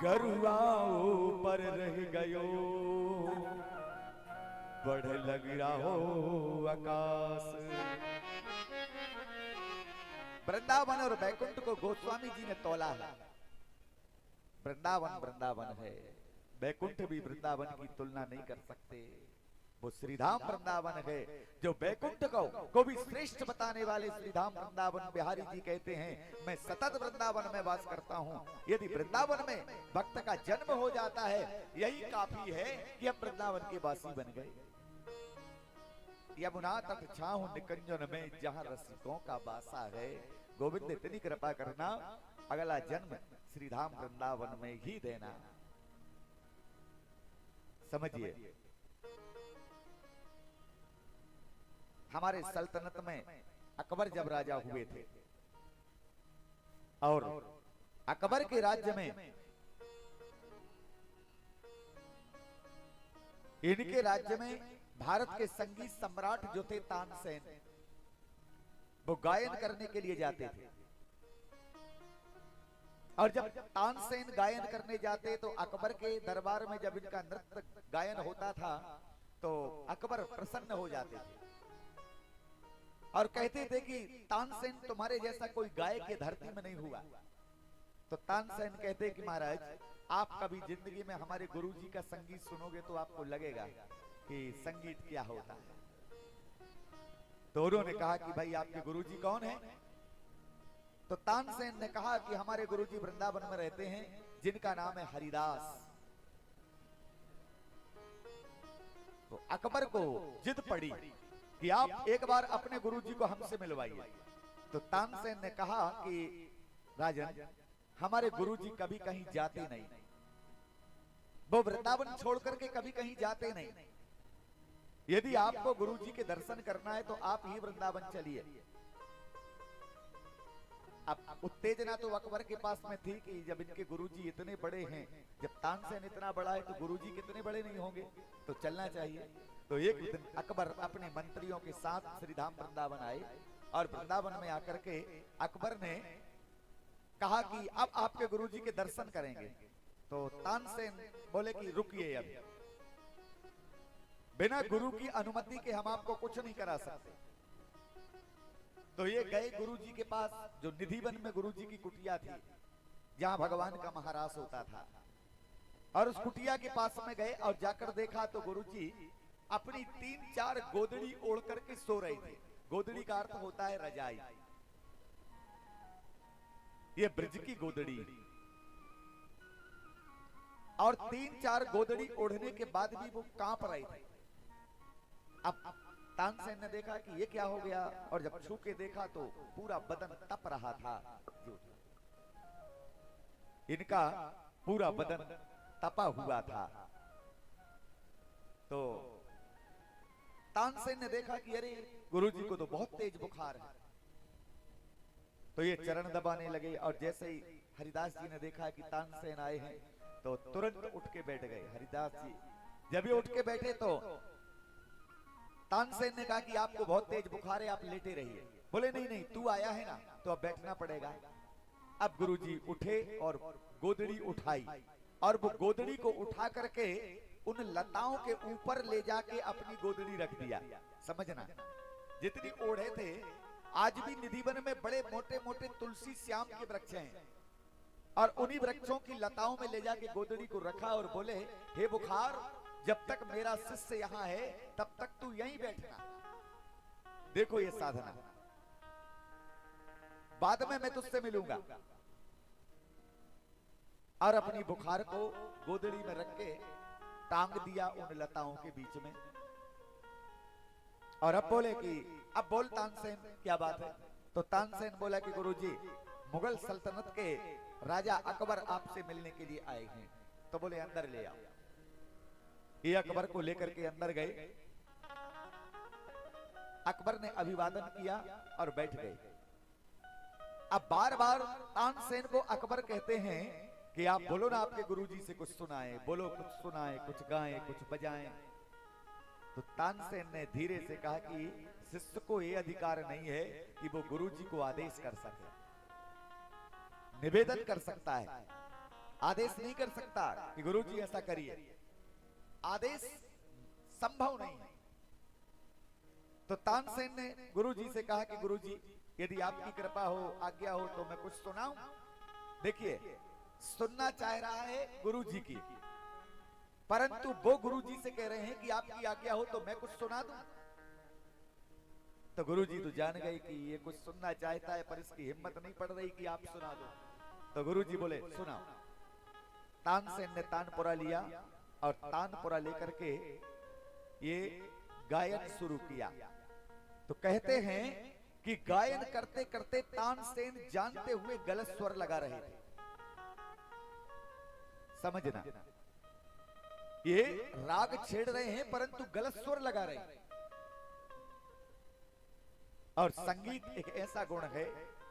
गरुआ ऊपर रह गयो, बढ़ लग रहा हो आकाश। वृंदावन और बैकुंठ को गोस्वामी जी ने तोला है। वृंदावन वृंदावन है, बैकुंठ भी वृंदावन की तुलना नहीं कर सकते। वो श्रीधाम वृंदावन है जो बैकुंठ को भी श्रेष्ठ बताने वाले श्रीधाम वृंदावन बिहारी जी कहते हैं मैं सतत वृंदावन में वास करता हूँ। यदि वृंदावन में भक्त का जन्म हो जाता है यही काफी है कि हम वृंदावन के वासी बन गए। यमुना तट छाऊं निकंजन में जहाँ रसिकों का वासा है। गोविंद इतनी कृपा करना, अगला जन्म श्रीधाम वृंदावन में ही देना। समझिए, हमारे सल्तनत में अकबर जब राजा हुए थे और अकबर के राज्य में इनके राज्य में भारत के संगीत सम्राट जो थे तानसेन, वो गायन करने के लिए जाते थे। और जब तानसेन गायन करने जाते तो अकबर के दरबार में जब इनका नृत्य गायन होता था तो अकबर प्रसन्न हो जाते थे और कहते थे कि तानसेन तुम्हारे जैसा कोई गायक के धरती में नहीं हुआ। तो तानसेन कहते कि महाराज आप कभी जिंदगी में हमारे गुरुजी का संगीत सुनोगे तो आपको लगेगा कि संगीत क्या होता है। तो उन्होंने कहा कि भाई आपके गुरुजी कौन है? तो तानसेन ने कहा कि हमारे गुरुजी वृंदावन में रहते हैं जिनका नाम है हरिदास। तो अकबर को जिद पड़ी कि आप एक बार अपने गुरुजी को हमसे मिलवाइए। तो तानसेन ने कहा कि राजन हमारे गुरुजी कभी कहीं जाते नहीं, वो वृंदावन छोड़ करके कभी कहीं जाते नहीं। यदि आपको गुरुजी के दर्शन करना है तो आप ही वृंदावन चलिए। अब उत्तेजना तो अकबर के पास में थी कि जब इनके गुरुजी इतने बड़े हैं, जब तानसेन इतना बड़ा है तो गुरुजी कितने बड़े नहीं होंगे, तो चलना चाहिए। तो एक दिन अकबर अपने मंत्रियों के साथ श्रीधाम वृंदावन आए और वृंदावन में आकर के अकबर ने कहा कि अब आपके गुरुजी के दर्शन करेंगे। तो तानसेन बोले कि रुकिए, अब बिना गुरु की अनुमति के हम आपको कुछ नहीं करा सकते। तो ये गए गुरुजी के पास, जो निधिवन में गुरुजी की कुटिया थी, जहां भगवान का महारास होता था, और उस कुटिया के पास में गए और जाकर देखा तो गुरुजी अपनी 3-4 गोदड़ी ओढ़ करके सो रहे थे। गोदड़ी का अर्थ होता है रजाई। ये ब्रज की गोदड़ी, और 3-4 गोदड़ी ओढ़ने के बाद भी वो कांप रहे थे। अब तानसेन ने देखा कि ये क्या हो गया, और जब छू के देखा तो पूरा बदन तप रहा था। इनका पूरा बदन तपा हुआ था। तो तानसेन ने देखा कि अरे गुरुजी को तो बहुत तेज बुखार है। तो ये चरण दबाने लगे, और जैसे ही हरिदास जी ने देखा कि तानसेन आए हैं तो तुरंत उठ के बैठ गए। हरिदास जी जब ये उठ के बैठे तो तानसेन ने कहा कि आपको बहुत तेज बुखार है, आप लेटे रहिए। बोले नहीं नहीं, तू आया है ना तो अब बैठना पड़ेगा। अब गुरुजी उठे और गोदड़ी उठाई, और वो गोदड़ी को उठा करके उन लताओं के ऊपर ले जाके अपनी गोदड़ी रख दिया। समझना, जितनी ओढ़े थे, आज भी निधिवन में बड़े मोटे मोटे तुलसी श्याम के वृक्ष हैं, और उन्हीं वृक्षों की लताओं में ले जाके गोदड़ी को रखा और बोले, हे बुखार, जब तक मेरा शिष्य यहाँ है तब तक तू यहीं बैठना। देखो ये साधना, बाद में मैं तुझसे मिलूंगा। और अपनी बुखार को गोदड़ी में रख के टांग दिया उन लताओं के बीच में। और अब बोले कि अब बोल तानसेन, क्या बात है? तो तानसेन बोला कि गुरुजी, मुगल सल्तनत के राजा अकबर आपसे मिलने के लिए आए हैं। तो बोले अंदर ले आओ। ये अकबर को लेकर के अंदर गए। अकबर ने अभिवादन किया और बैठ गए। अब बार बार तानसेन को अकबर कहते हैं कि आप बोलो ना, आपके गुरुजी से कुछ सुनाएं, बोलो कुछ सुनाएं, कुछ गाएं, कुछ बजाएं। तो तानसेन ने धीरे से कहा कि शिष्य को यह अधिकार नहीं है कि वो गुरुजी को आदेश कर सके। निवेदन कर सकता है, आदेश नहीं कर सकता कि गुरुजी ऐसा करिए। आदेश संभव नहीं है। तो तानसेन ने गुरुजी से कहा कि गुरुजी, यदि आपकी कृपा हो, आज्ञा हो तो मैं कुछ सुनाऊं। देखिए, सुनना चाह रहा है गुरुजी की, परंतु वो गुरुजी से कह रहे हैं कि आपकी आज्ञा हो तो मैं कुछ सुना दूं। तो गुरुजी तो जान गए कि ये कुछ सुनना चाहता है, पर इसकी हिम्मत नहीं पड़ रही कि आप सुना दो। तो गुरुजी बोले सुनाओ। तानसेन ने तानपुरा लिया और तानपुरा लेकर के ये गायन शुरू किया। तो कहते हैं कि गायन करते करते तानसेन जानते हुए गलत स्वर लगा रहे थे। समझना, ये राग छेड़ रहे हैं परंतु गलत स्वर लगा रहे हैं। और संगीत एक ऐसा गुण है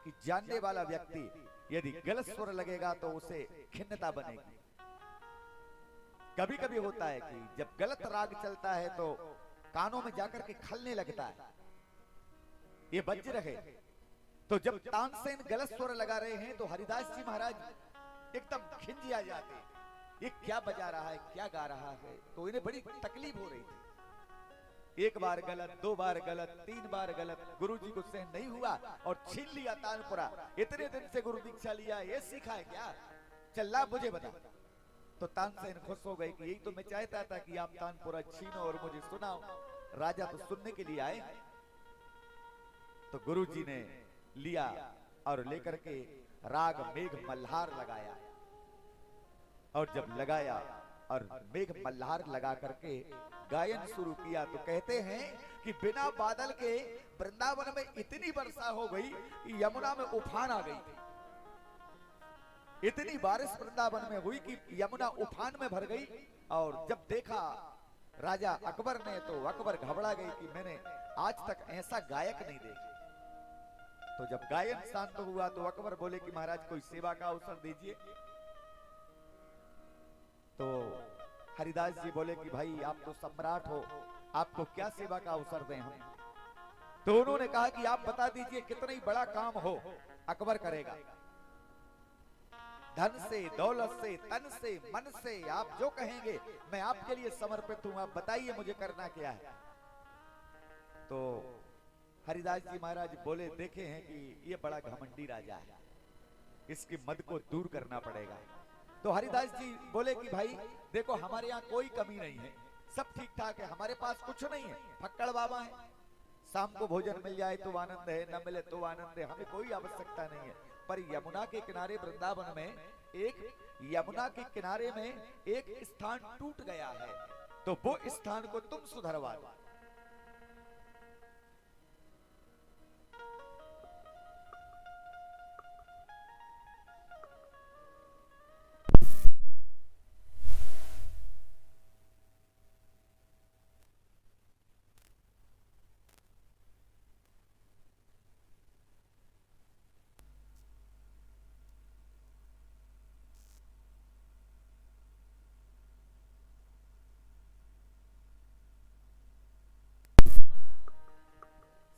कि जानने वाला व्यक्ति यदि गलत स्वर लगेगा तो उसे खिन्नता बनेगी। कभी कभी होता है कि जब गलत राग चलता है तो कानों में जाकर के खलने लगता है, ये बज रहे। तो जब तानसेन गलत स्वर लगा रहे हैं तो हरिदास जी महाराज एकदम खिंजिया जाते हैं, ये क्या बजा रहा है, क्या गा रहा है। तो इन्हें बड़ी तकलीफ हो रही थी। एक बार गलत, 2 बार गलत, 3 बार गलत, गुरुजी को सहन नहीं हुआ और छीन लिया तानपुरा। इतने दिन से गुरु दीक्षा लिया, ये सीखा है क्या? चल्ला मुझे बता। तो तानसेन खुश हो गए कि यही तो मैं चाहता था कि आप तानपुरा छीनो और मुझे सुनाओ। राजा तो सुनने के लिए आए। तो गुरुजी ने लिया और लेकर के राग मेघ मल्हार लगाया। और जब लगाया और मेघ मल्हार लगा करके गायन शुरू किया तो कहते हैं कि बिना बादल के वृंदावन में इतनी वर्षा हो गई कि यमुना में उफान आ गई थी। इतनी बारिश वृंदावन में हुई कि यमुना उफान में भर गई। और जब देखा राजा अकबर ने तो अकबर घबरा गई कि मैंने आज तक ऐसा गायक नहीं देखा। तो जब गायन शांत हुआ तो अकबर बोले कि महाराज कोई सेवा का अवसर दीजिए। तो हरिदास जी बोले कि भाई आप तो सम्राट हो, आपको क्या सेवा का अवसर दें हम। तो उन्होंने कहा कि आप बता दीजिए कितना ही बड़ा काम हो अकबर करेगा, धन से, दौलत से, तन से, मन से, आप जो कहेंगे मैं आपके लिए समर्पित हूं, आप बताइए मुझे करना क्या है। तो हरिदास जी महाराज बोले, देखे हैं कि ये बड़ा घमंडी राजा है, इसके मद को दूर करना पड़ेगा। तो हरिदास जी बोले कि भाई देखो, हमारे यहाँ कोई कमी नहीं है, सब ठीक ठाक है, हमारे पास कुछ नहीं है, फक्कड़ बाबा है, शाम को भोजन मिल जाए तो आनंद है, न मिले तो आनंद है, हमें कोई आवश्यकता नहीं है। पर यमुना के किनारे वृंदावन में यमुना के किनारे में एक स्थान टूट गया है, तो वो स्थान को तुम सुधरवा दो।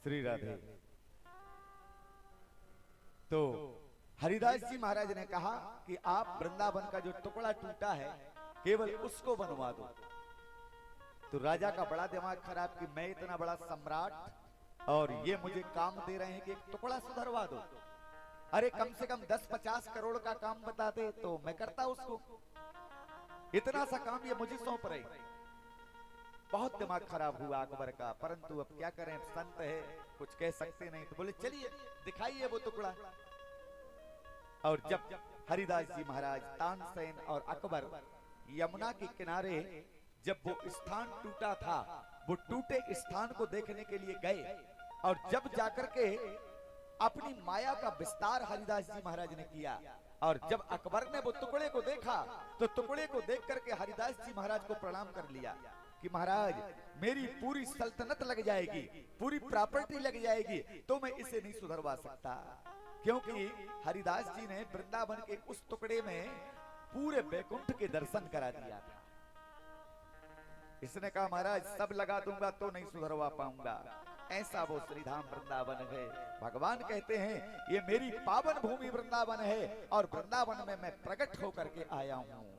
श्री राधे। तो हरिदास जी महाराज ने कहा कि आप वृंदावन का जो टुकड़ा टूटा है केवल उसको बनवा दो। तो राजा का बड़ा दिमाग खराब कि मैं इतना बड़ा सम्राट और ये मुझे काम दे रहे हैं कि एक टुकड़ा सुधरवा दो। अरे कम से कम 10-50 करोड़ का काम बताते तो मैं करता उसको, इतना सा काम ये मुझे सौंप रहे। बहुत दिमाग खराब हुआ अकबर का, परंतु अब क्या करें, संत है, कुछ कह सकते नहीं। तो बोले चलिए दिखाइए वो टुकड़ा। और जब हरिदास जी महाराज, तानसेन और अकबर यमुना के किनारे जब वो स्थान टूटा था, वो टूटे स्थान को देखने के लिए गए, और जब जाकर के अपनी माया का विस्तार हरिदास जी महाराज ने किया, और जब अकबर ने वो टुकड़े को देखा तो टुकड़े को देख करके हरिदास जी महाराज को प्रणाम कर लिया कि महाराज मेरी पूरी सल्तनत लग जाएगी, पूरी प्रॉपर्टी लग जाएगी, तो मैं इसे नहीं सुधरवा सकता। क्योंकि हरिदास जी ने वृंदावन के उस टुकड़े में पूरे बैकुंठ के दर्शन करा दिया था। इसने कहा महाराज सब लगा दूंगा तो नहीं सुधरवा पाऊंगा, ऐसा वो श्रीधाम वृंदावन है। भगवान कहते हैं ये मेरी पावन भूमि वृंदावन है और वृंदावन में मैं प्रकट होकर के आया हूं।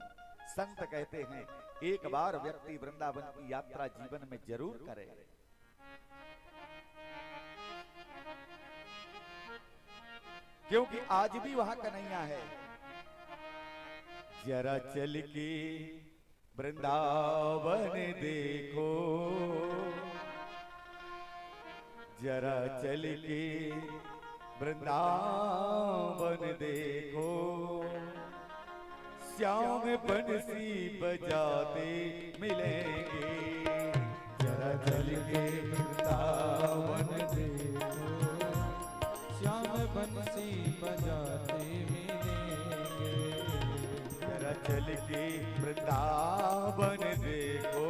संत कहते हैं एक बार व्यक्ति वृंदावन की यात्रा जीवन में जरूर करे। क्योंकि आज भी वहां कन्हैया है। जरा चल के वृंदावन देखो, जरा चल के वृंदावन देखो, श्याम बंसी बजाते मिलेंगे। जरा चल के वृंदावन देखो, श्याम बंसी बजाते मिलेंगे। जरा चल के वृंदावन देखो,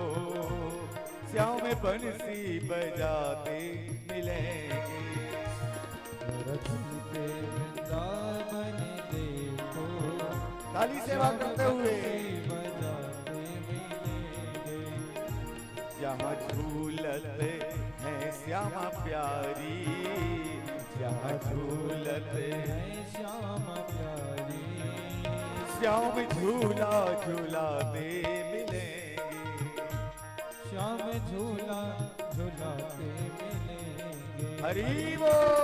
श्याम बंसी बजाते मिलेंगे। जरा चल के वृंदावन देखो, ताली सेवा करते हुए बजाते मिलेंगे। जहाँ झूलत है श्यामा प्यारी, जहाँ झूलत है श्याम प्यारी, श्याम झूला झूलाते मिलेंगे। श्याम झूला झूलाते मिलेंगे। हरि बोल।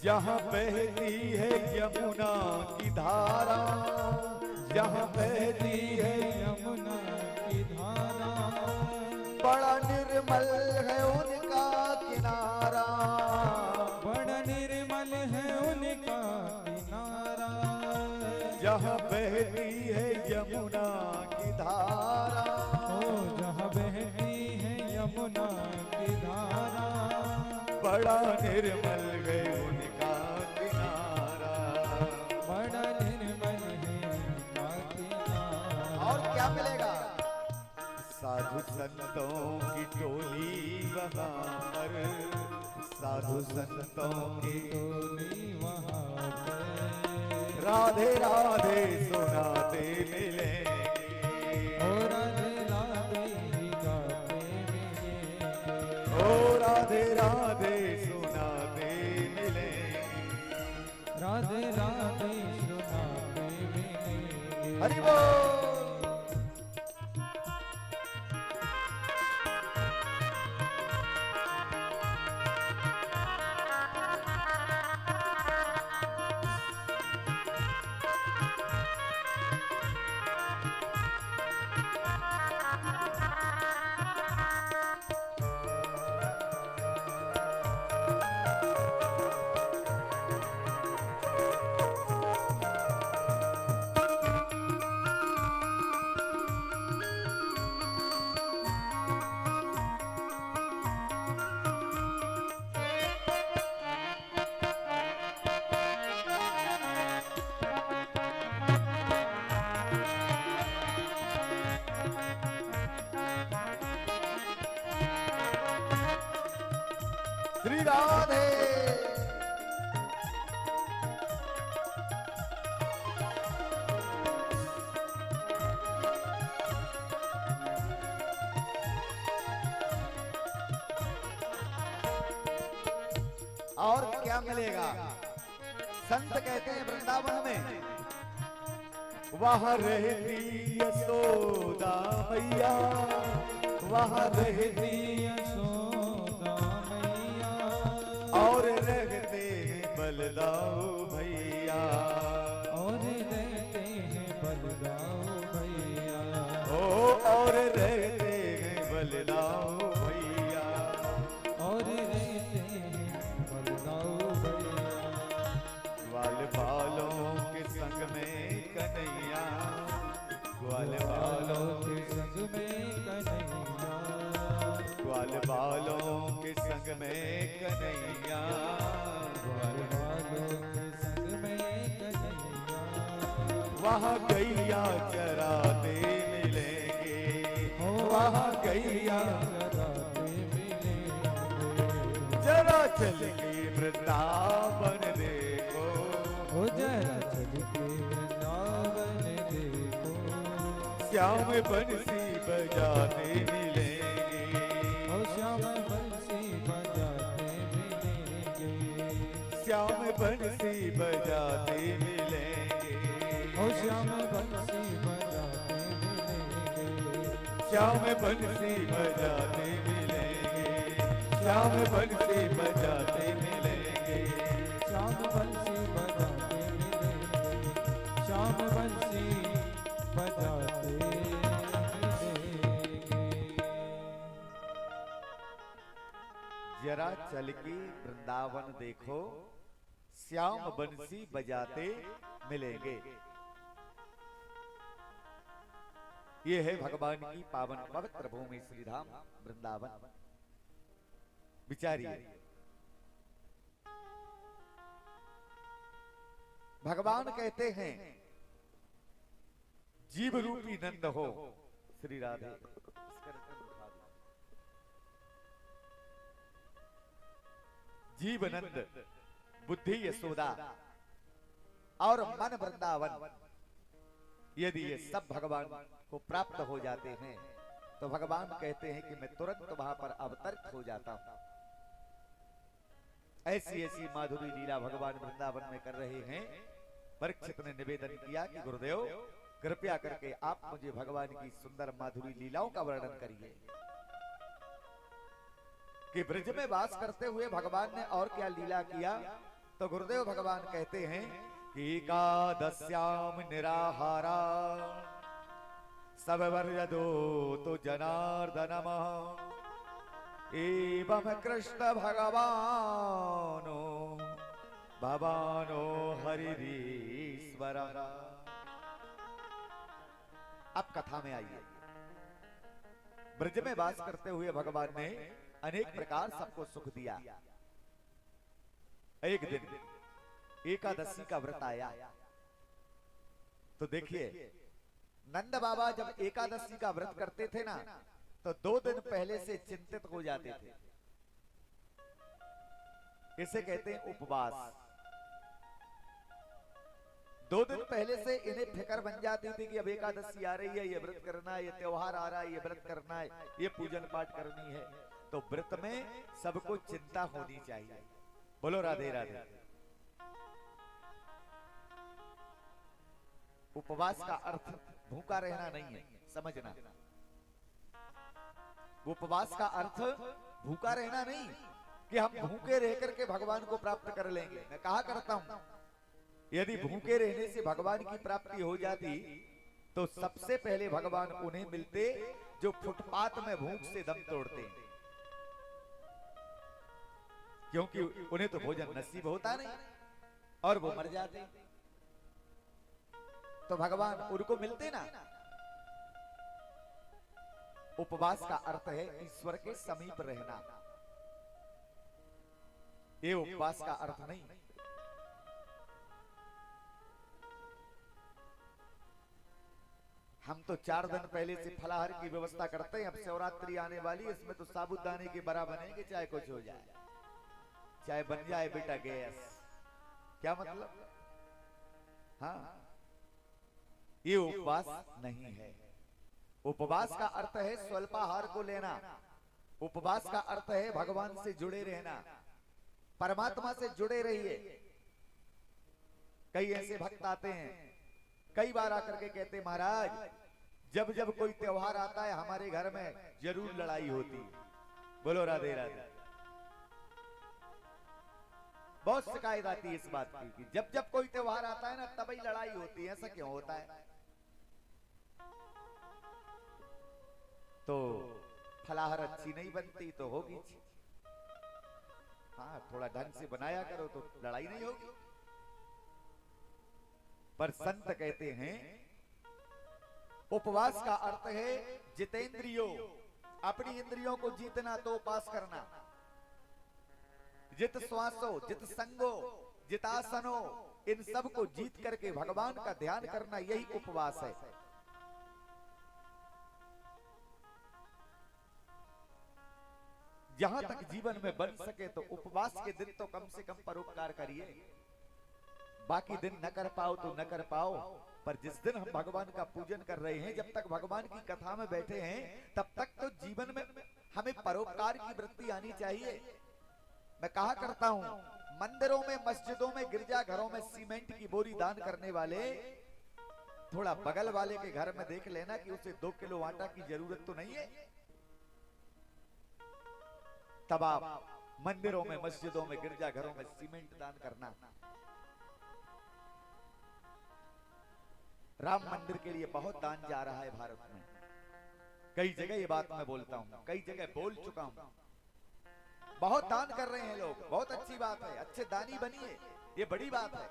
जहाँ बहती है यमुना की धारा, जहाँ बहती है यमुना की धारा, बड़ा निर्मल है उनका किनारा, बड़ा निर्मल है उनका जहाँ बहती है यमुना की धारा, ओ जहाँ बहती है यमुना की धारा, बड़ा निर्मल है उनका किनारा। बड़ा निर्मल है उनका किनारा। और क्या मिलेगा? साधु संतों की टोली वहाँ पर, साधु संतों की टोली वहाँ पर, राधे राधे सुनाते मिलेंगे। ओ राधे राधे ही गाते मिलेंगे। ओ राधे राधे सुनाते मिलेंगे। राधे राधे सुनाते मिलेंगे। हरि बोल। श्री राधे। और क्या मिलेगा? संत कहते हैं वृंदावन में वहाँ रहती यशोदा मैया, वहाँ रहती यशोदा मैया, और रहते हैं बलदाऊ भैया, और रहते हैं बलदाऊ भैया, ओ और रहते हैं बलदाऊ भैया, और रहते हैं बलदाऊ भैया। ग्वाल बालों के संग में कन्हैया, ग्वाल बालों के संग में कन्हैया, ग्वाल बालों के संग में कन्हैया, ग्वाल बालों के संग में कन्हैया। वहाँ गैया चराते मिलेंगे, वहाँ गैया चराते मिलेंगे। जरा चल के वृंदावन देखो, ओ जरा चल के वृंदावन देखो, श्याम बंसी बजाते मिलेंगे, ओ श्याम बंसी बजाते मिलेंगे, श्याम बंसी बजाते मिलेंगे, ओ श्याम बंसी बजाते मिलेंगे, श्याम बंसी बजाते मिलेंगे, श्याम बंसी बजाते मिलेंगे। श्याम बंसी बजाते मिलेंगे, श्याम बंसी बजाते मिलेंगे। जरा चल के वृंदावन देखो, श्याम बंसी बजाते मिलेंगे। ये है भगवान की पावन पवित्र भूमि श्रीधाम वृंदावन। विचारिए, भगवान कहते हैं जीव रूपी नंद हो। श्री राधे। जीव नंद, बुद्धि यशोदा और मन वृंदावन, यदि ये सब भगवान को प्राप्त हो जाते हैं तो भगवान कहते हैं कि मैं तुरंत वहां पर अवतरित हो जाता हूं। ऐसी ऐसी माधुरी लीला भगवान वृंदावन में कर रहे हैं। परीक्षित ने निवेदन किया कि गुरुदेव कृपया करके आप मुझे भगवान की सुंदर माधुरी लीलाओं का वर्णन करिए कि ब्रज में वास करते हुए भगवान ने और क्या लीला किया। तो गुरुदेव भगवान कहते हैं कि एकादश्याम निराहारा सब वर्जदो तो जनार्दनम एवं कृष्ण भगवानो भवानो हरिरीश्वर। अब कथा में आइए। ब्रज में वास करते हुए भगवान ने अनेक प्रकार सबको सुख दिया। एक दिन एकादशी का व्रत आया तो देखिए, नंद बाबा जब एकादशी का व्रत करते थे ना, तो 2 दिन पहले से चिंतित हो जाते थे। इसे कहते हैं उपवास। 2 दिन पहले से इन्हें फिक्र बन जाती थी कि अब एकादशी आ रही है, ये व्रत करना है, ये त्योहार आ रहा है, ये व्रत करना है, ये पूजन पाठ करनी है। तो व्रत में सबको चिंता होनी चाहिए। बोलो राधे राधे। उपवास का अर्थ भूखा रहना नहीं है, समझना। उपवास का अर्थ भूखा रहना नहीं कि हम भूखे रह करके भगवान को प्राप्त कर लेंगे। मैं कहा करता हूं, यदि भूखे रहने से भगवान की प्राप्ति हो जाती तो सबसे पहले भगवान उन्हें मिलते जो फुटपाथ में भूख से दम तोड़ते हैं, क्योंकि उन्हें तो भोजन नसीब होता नहीं और वो मर जाते। तो भगवान उनको मिलते ना। उपवास का अर्थ है ईश्वर के समीप रहना। ये उपवास का अर्थ नहीं। हम तो 4 दिन पहले से फलाहार की व्यवस्था करते हैं। अब शिवरात्रि आने वाली, इसमें तो साबूदाने की बरा बनेगी, चाहे कुछ हो जाए, चाहे बन जाए बेटा गैस। क्या मतलब? हाँ, ये उपवास नहीं है। उपवास का अर्थ है स्वल्पाहार को लेना। उपवास का अर्थ है भगवान से जुड़े रहना, परमात्मा से जुड़े रहिए। कई ऐसे भक्त आते हैं, कई बार आकर के कहते, महाराज जब जब कोई त्योहार आता है हमारे घर में जरूर लड़ाई होती है। बोलो राधे राधे। बहुत शिकायत आती है इस बात की कि जब जब कोई त्योहार आता है ना तभी लड़ाई होती है। ऐसा क्यों होता है? तो फलाहार अच्छी नहीं बनती तो होगी। हाँ, थोड़ा ढंग से बनाया करो तो लड़ाई नहीं होगी। पर संत कहते हैं उपवास का अर्थ है जितेंद्रियो, अपनी इंद्रियों को जीतना तो उपास करना। जित श्वासो, जित संगो, जितासनो, इन सब को जीत करके भगवान का ध्यान करना, यही उपवास है। जहां तक जीवन में बन सके तो उपवास के दिन तो कम से कम परोपकार करिए। बाकी दिन न कर पाओ तो न कर पाओ, पर जिस दिन हम भगवान का पूजन कर रहे हैं, जब तक भगवान की कथा में बैठे हैं, तब तक तो जीवन में हमें परोपकार की वृत्ति आनी चाहिए। मैं कहा करता हूं, मंदिरों में, मस्जिदों में, गिरजाघरों में सीमेंट की बोरी दान करने वाले थोड़ा बगल वाले के घर में देख लेना कि उसे 2 किलो आटा की जरूरत तो नहीं है। तब आप मंदिरों में, मस्जिदों में, गिरजाघरों में सीमेंट दान करना। राम मंदिर के लिए बहुत दान जा रहा है भारत में। कई जगह ये बात मैं बोलता हूं, कई जगह बोल चुका हूं। बहुत दान कर रहे हैं लोग, बहुत अच्छी बात है। अच्छे दानी बनिए, ये बड़ी बात है।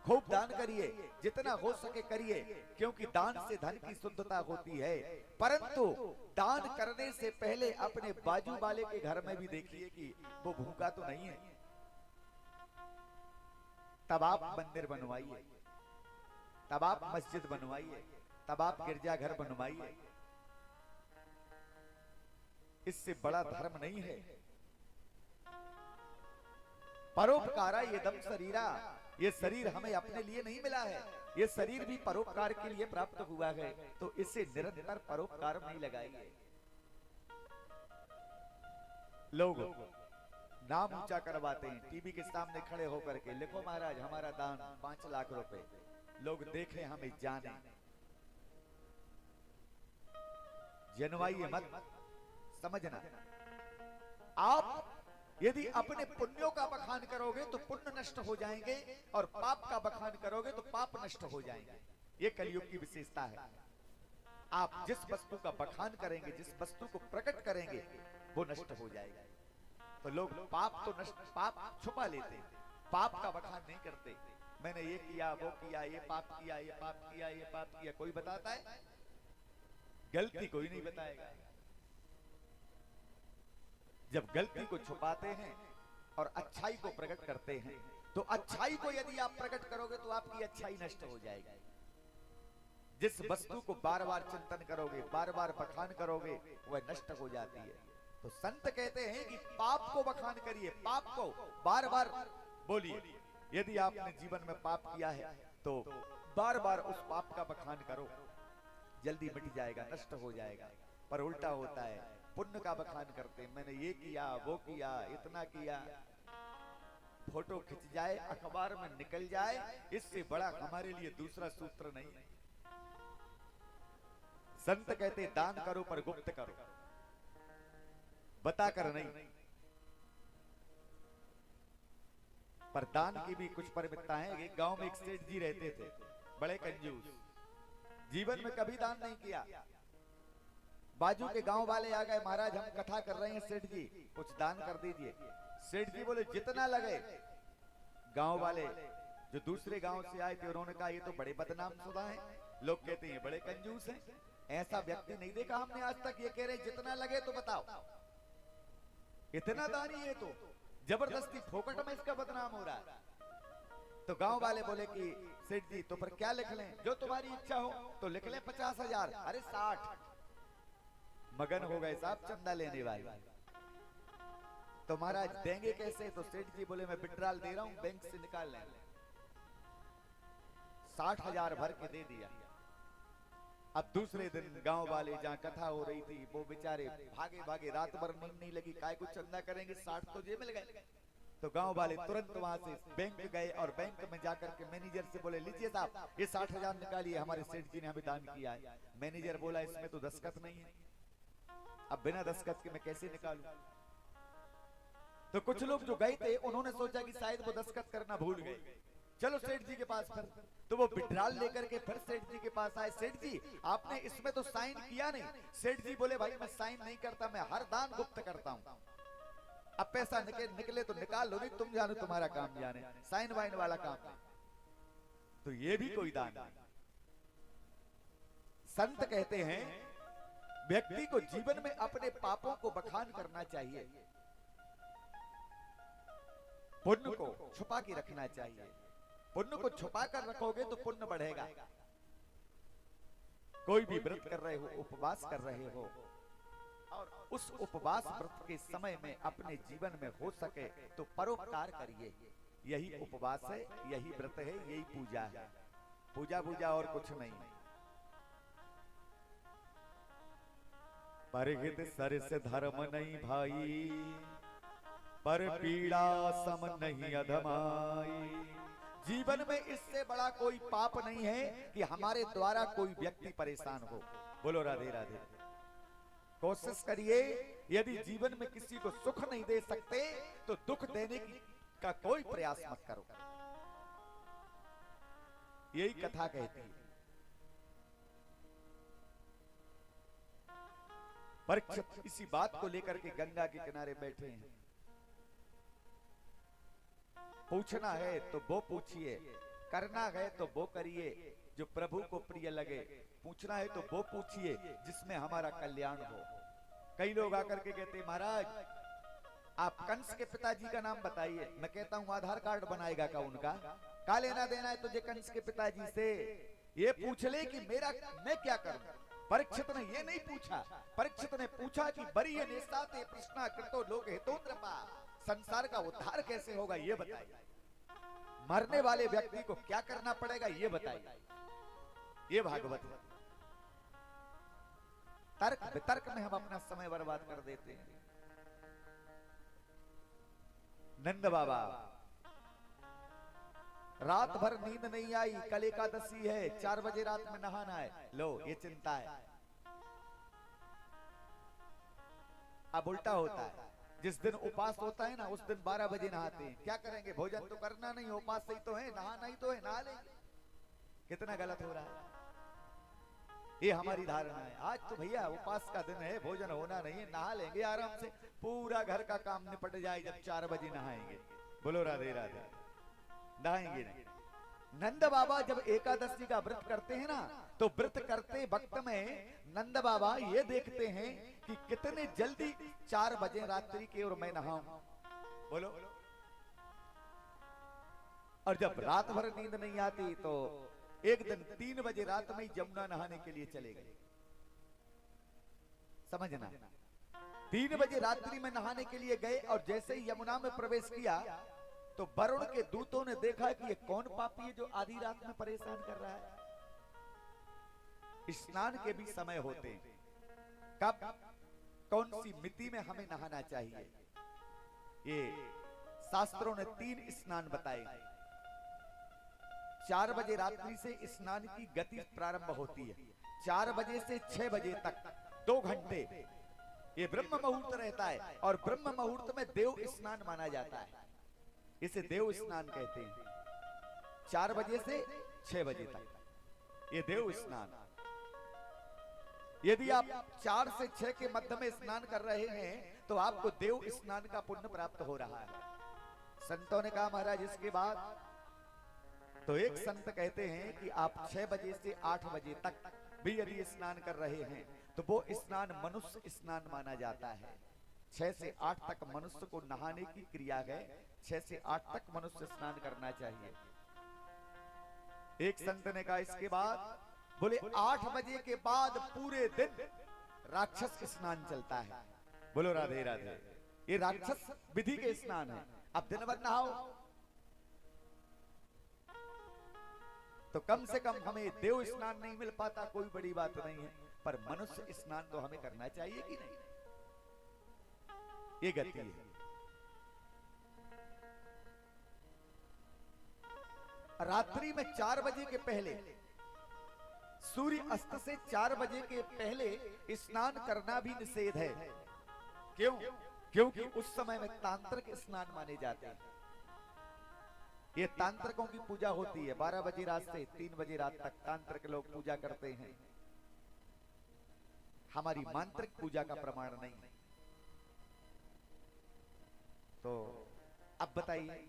खूब दान करिए, जितना हो सके करिए, क्योंकि दान से धन की शुद्धता होती है। परंतु दान करने से पहले अपने बाजू वाले के घर में भी देखिए कि वो भूखा तो नहीं है। तब आप मंदिर बनवाइए, तब आप मस्जिद बनवाइए, तब आप गिरजाघर बनवाइए। इससे बड़ा धर्म नहीं है। परोपकारा ये दम शरीरा, ये शरीर हमें अपने लिए नहीं मिला है, ये शरीर भी परोपकार के लिए प्राप्त हुआ है। तो इसे निरंतर परोपकार में लगाइए। लोग नाम ऊंचा करवाते हैं, टीवी के सामने खड़े होकर के, लिखो महाराज हमारा दान 5 लाख रुपए, लोग देखें हमें जाने। जनवाइए मत, समझना। आप यदि अपने पुण्यों का बखान करोगे तो पुण्य नष्ट हो जाएंगे, और पाप का बखान करोगे तो पाप नष्ट हो जाएंगे। ये कलयुग की विशेषता है। आप जिस वस्तु का बखान करेंगे, जिस वस्तु को प्रकट करेंगे, वो नष्ट हो जाएगा। तो लोग पाप तो नष्ट, पाप छुपा लेते, पाप का बखान नहीं करते। मैंने ये किया, वो किया, ये पाप किया, ये पाप किया, ये पाप किया। कोई बताता है? गलती कोई नहीं बताएगा। जब गलती को छुपाते हैं और अच्छाई को प्रकट करते हैं, तो अच्छाई को यदि आप प्रकट करोगे तो आपकी अच्छाई नष्ट हो जाएगी। जिस वस्तु को बार बार चिंतन करोगे, बार बार बखान करोगे, वह नष्ट हो जाती है। तो संत कहते हैं कि पाप को बखान करिए, पाप को बार बार बोलिए। यदि आपने जीवन में पाप किया है तो बार बार उस पाप का बखान करो, जल्दी मिट जाएगा, नष्ट हो जाएगा। पर उल्टा होता है, पुण्य का बखान करते हैं, मैंने ये किया, वो किया, इतना किया, फोटो खिंच जाए, अखबार में निकल जाए, इससे बड़ा हमारे लिए दूसरा सूत्र नहीं है। संत कहते दान करो पर गुप्त करो, बताकर नहीं। पर दान की भी कुछ परिमितता है। एक गांव में एक सेठ जी रहते थे, बड़े कंजूस, जीवन में कभी दान नहीं किया। बाजू के गांव वाले आ गए, महाराज हम कथा कर रहे हैं, सेठ जी कुछ दान कर दीजिए। सेठ जी बोले जितना लगे। गांव वाले जो दूसरे गांव से आए थे उन्होंने कहा ये तो बड़े बदनाम शुदा हैं, लोग कहते हैं बड़े कंजूस हैं, ऐसा व्यक्ति नहीं देखा हमने आज तक। ये कह रहे जितना लगे तो बताओ, इतना दानी है तो जबरदस्ती फोकट में इसका बदनाम हो रहा है। तो गांव वाले बोले कि सेठ जी तो पर क्या लिख लें, जो तुम्हारी इच्छा हो तो लिख लें 50,000। अरे 60। मगन हो गए साहब चंदा लेने वाले। तो महाराज देंगे कैसे? तो सेठ जी बोले मैं विड्रॉल दे रहा हूं, बैंक से निकाल लें। 60,000 भर के दे दिया। अब दूसरे दिन गांव वाले जहां कथा हो रही थी, वो बेचारे भागे भागे, रात भर नींद नहीं लगी, काय कुछ चंदा करेंगे, 60 तो जेब मिल गए। तो गांव वाले तुरंत वहां से बैंक गए और बैंक में जाकर के मैनेजर से बोले लीजिए साहब ये 60,000 निकालिए, हमारे सेठ जी ने हमें दान किया है। मैनेजर बोला इसमें तो दस्तखत नहीं है, अब बिना दस्तखत के मैं कैसे निकालूं? तो कुछ लोग जो गए थे उन्होंने सोचा कि शायद वो दस्तखत करना भूल गए, चलो सेठ जी के पास फिर। तो वो विड्रॉल लेकर के फिर सेठ जी के पास आए, सेठ जी आपने इसमें तो साइन किया नहीं। सेठ जी बोले भाई मैं साइन नहीं करता, मैं हर दान गुप्त करता हूं। अब पैसा निकले तो निकाल लो, नहीं तुम जानो, तुम्हारा काम जाने, साइन वाइन वाला काम नहीं। तो ये भी कोई दान नहीं। संत कहते हैं व्यक्ति को जीवन में अपने पापों को बखान करना चाहिए, पुण्य को छुपा के रखना चाहिए। पुण्य को छुपा कर रखोगे तो पुण्य बढ़ेगा। कोई भी व्रत कर रहे हो, उपवास कर रहे हो, और उस उपवास व्रत के समय में अपने जीवन में हो सके तो परोपकार करिए। यही उपवास है, यही व्रत है, यही पूजा है। पूजा पूजा और कुछ नहीं। परहित सरस धर्म नहीं भाई, पर पीड़ा सम नहीं अधमाई। जीवन में इससे बड़ा कोई पाप नहीं है कि हमारे द्वारा कोई व्यक्ति परेशान हो। बोलो राधे राधे। कोशिश करिए, यदि जीवन में किसी को सुख नहीं दे सकते तो दुख देने का कोई प्रयास मत करो। यही कथा कहती है। परीक्षित इसी बात को लेकर के गंगा के किनारे बैठे हैं। पूछना है तो वो पूछिए, करना है तो वो करिए जो प्रभु को प्रिय लगे। पूछना है तो वो पूछिए जिसमें हमारा कल्याण हो। कई लोग आकर के कहते हैं महाराज आप कंस के पिताजी का नाम बताइए। मैं कहता हूं आधार कार्ड बनाएगा का उनका? का लेना देना है तुझे कंस के पिताजी से? ये पूछ ले कि मैं क्या करूं। परीक्षित ने ये नहीं पूछा। परीक्षित ने पूछा कि बरी नेस्ताते प्रश्न कृतो लोक हितोत्रपा, संसार का उद्धार कैसे होगा ये बताइए। मरने वाले व्यक्ति को क्या करना पड़ेगा ये बताइए। ये भागवत है। तर्क वितर्क में हम अपना समय बर्बाद कर देते हैं। नंद बाबा रात भर नींद नहीं आई, कल एकादशी है, 4 बजे रात में नहाना है। लो ये चिंता है। अब उल्टा होता है, जिस दिन उपास होता है ना उस दिन 12 बजे नहाते हैं। क्या करेंगे, भोजन तो करना नहीं, उपास ही तो है, नहाना ही तो है, नहा लेंगे। कितना गलत हो रहा है। ये हमारी धारणा है। आज तो भैया उपास का दिन है, भोजन होना नहीं है, नहा लेंगे आराम से, पूरा घर का काम निपट जाए जब 4 बजे नहाएंगे। बोलो राधे राधे। नहाएंगे नहीं। नंद बाबा जब एकादशी का व्रत करते हैं ना, तो व्रत करते वक्त में नंद बाबा ये देखते हैं कि कितने जल्दी 4 बजे रात्रि के और मैं नहाऊं। बोलो। और जब रात भर नींद नहीं आती तो एक दिन 3 बजे रात में ही यमुना नहाने के लिए चले गए। समझना, 3 बजे रात्रि में नहाने के लिए गए और जैसे ही यमुना में प्रवेश किया तो वरुण के दूतों ने देखा कि ये कौन पापी है जो आधी रात में परेशान कर रहा है। स्नान के भी समय होते हैं, कब कौन सी मिति में हमें नहाना चाहिए। ये शास्त्रों ने 3 स्नान बताए। 4 बजे रात्रि से स्नान की गति प्रारंभ होती है। 4 बजे से 6 बजे तक 2 घंटे ये ब्रह्म मुहूर्त रहता है, और ब्रह्म मुहूर्त में देव स्नान माना जाता है, इसे देव स्नान कहते हैं। 4 बजे से 6 बजे तक ये देव स्नान। यदि आप 4 से 6 के मध्य में स्नान कर रहे हैं तो आपको देव स्नान का पुण्य प्राप्त हो रहा है। संतों ने कहा महाराज इसके बाद, तो एक संत कहते हैं कि आप 6 बजे से 8 बजे तक भी यदि स्नान कर रहे हैं तो वो स्नान मनुष्य स्नान माना जाता है। 6 से 8 तक मनुष्य को नहाने की क्रिया है। 6 से 8 तक मनुष्य स्नान करना चाहिए। एक संत ने कहा इसके बाद, बोले 8 बजे के बाद पूरे दिन राक्षस स्नान चलता है। बोलो राधे राधे। ये राक्षस विधि के स्नान है। अब दिन भर नहाओ तो कम से कम हमें देव स्नान नहीं मिल पाता, कोई बड़ी बात नहीं है, पर मनुष्य स्नान तो हमें करना चाहिए कि नहीं। ये गति है। रात्रि में 4 बजे के पहले, सूर्य अस्त से 4 बजे के पहले स्नान करना भी निषेध है। क्यों? क्योंकि उस समय में तांत्रिक स्नान माने जाते हैं। ये तांत्रिकों की पूजा होती है। 12 बजे रात से 3 बजे रात तक तांत्रिक लोग पूजा करते हैं। हमारी मांत्रिक पूजा का प्रमाण नहीं है। तो अब बताइए।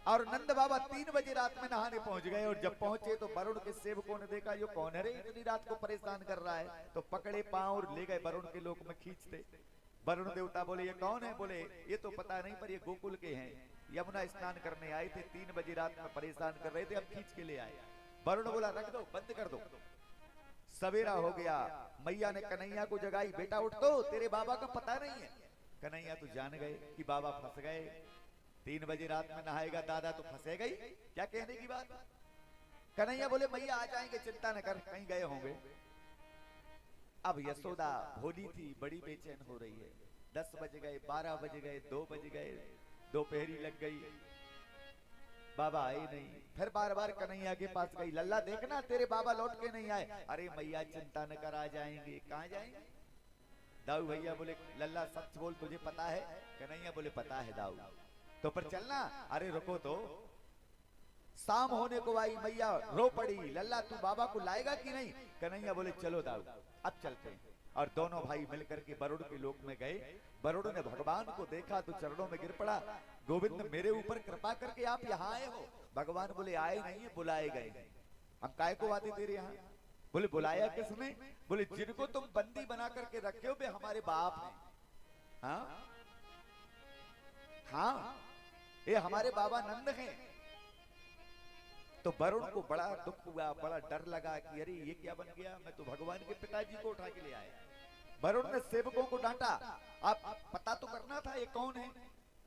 और नंद बाबा 3 बजे रात में नहाने पहुंच गए, और जब पहुंचे तो वरुण के सेवकों ने देखा ये कौन है रे, इतनी रात को परेशान कर रहा है। तो पकड़े पांव और ले गए वरुण के लोक में खींचते। वरुण देवता बोले ये कौन है? बोले ये तो पता नहीं, पर ये गोकुल के हैं, यमुना स्नान करने आए थे, 3 बजे रात में परेशान कर रहे थे, अब खींच के ले आए। वरुण बोला रख दो, बंद कर दो। सवेरा हो गया, मैया ने कन्हैया को जगाई, बेटा उठ तो, तेरे बाबा का पता नहीं है। कन्हैया तो जान गए कि बाबा फंस गए। 3 बजे रात में नहाएगा दादा तो फंसेगा ही, क्या कहने की बात। कन्हैया बोले मैया आ जाएंगे, चिंता न कर, कहीं गए होंगे। अब यशोदा भोली थी, बड़ी बेचैन हो रही है। 10 बज गए, 12 बज गए, 2 बज गए, दोपहरी लग गई, बाबा आए नहीं। फिर बार बार कन्हैया के पास गई, लल्ला देखना तेरे बाबा लौट के नहीं आए। अरे मैया चिंता न कर, आ जाएंगे। कहाँ जाएंगे? दाऊ भैया बोले लल्ला सच बोल, तुझे पता है? कन्हैया बोले पता है दाऊ। तो पर चलना। अरे रुको तो, शाम होने को आई, मैया रो पड़ी, लल्ला तू बाबा को लाएगा कि नहीं? कन्हैया बोले चलो दाऊ अब चलते हैं। और दोनों भाई मिलकर के वरुण के लोक में गए। वरुण ने भगवान को देखा तो चरणों में गिर पड़ा, गोविंद मेरे ऊपर कृपा करके आप यहाँ आए हो। भगवान बोले आए नहीं है, बुलाए गए। हम काय को आते तेरे यहाँ? बोले बुलाया किसने? बोले जिनको तुम बंदी बना करके रखे हो वे हमारे बाप हैं। हाँ हाँ, ये हमारे बाबा नंद हैं। तो वरुण को बड़ा दुख हुआ, बड़ा डर लगा कि अरे ये क्या बन गया, मैं तो भगवान के पिताजी को उठा के ले आया। वरुण ने सेवकों को डांटा, आप पता तो करना था ये कौन है,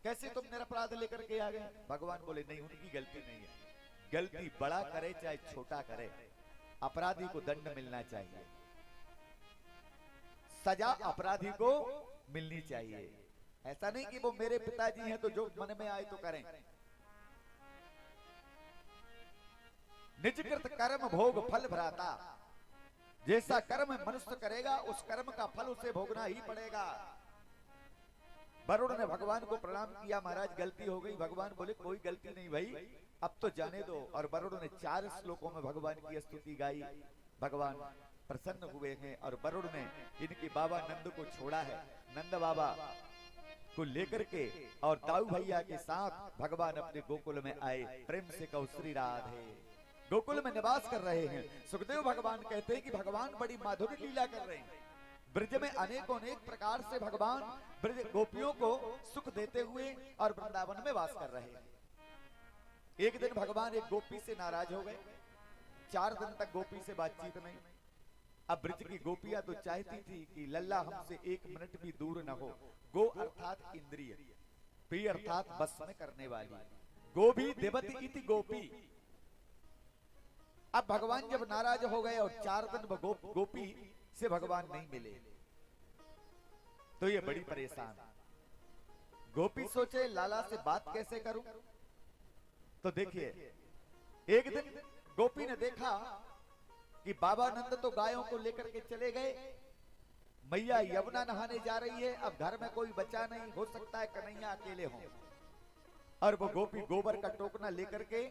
कैसे तुम निरपराध लेकर के आ गए? भगवान बोले नहीं, उनकी गलती नहीं है। गलती बड़ा करे चाहे छोटा करे, अपराधी को दंड मिलना चाहिए, सजा अपराधी को मिलनी चाहिए। ऐसा नहीं कि वो मेरे पिताजी हैं तो जो मन में आए तो करें। निजकृत कर्म भोग फल भ्राता, जैसा कर्म मनुष्य करेगा उस कर्म का फल उसे भोगना ही पड़ेगा। वरुण ने भगवान को प्रणाम किया, महाराज गलती हो गई। भगवान बोले कोई गलती नहीं भाई, अब तो जाने दो। और वरुण ने 4 श्लोकों में भगवान की स्तुति गाई। भगवान प्रसन्न हुए हैं और वरुण ने इनके बाबा नंद को छोड़ा है। नंद बाबा को लेकर के और दाऊ भैया के साथ भगवान अपने गोकुल में आए। प्रेम से कहो श्री राधे। गोकुल में निवास कर रहे हैं। सुखदेव भगवान कहते हैं कि भगवान बड़ी माधुरी लीला कर रहे हैं। ब्रज में अनेकों अनेक प्रकार से भगवान ब्रज गोपियों को सुख देते हुए और वृंदावन में वास कर रहे हैं। एक दिन भगवान एक गोपी से नाराज हो गए। 4 दिन तक गोपी से बातचीत नहीं। अब ब्रज की गोपियां तो चाहती थी कि लल्ला हमसे 1 मिनट भी दूर न हो। गो अर्थात इंद्रिय, पी अर्थात बस में करने वाली, गो भी देवती इति गोपी। अब भगवान जब नाराज हो गए और 4 दिन गोपी से भगवान नहीं मिले तो ये बड़ी परेशान। गोपी सोचे लाला से बात कैसे करूं। तो देखिए एक दिन गोपी ने देखा कि बाबा नंद तो गायों को लेकर के चले गए, मैया यमुना नहाने जा रही है। अब घर में कोई बचा नहीं, हो सकता है कन्हैया अकेले हों। और वो गोपी गोबर का टोकना लेकर के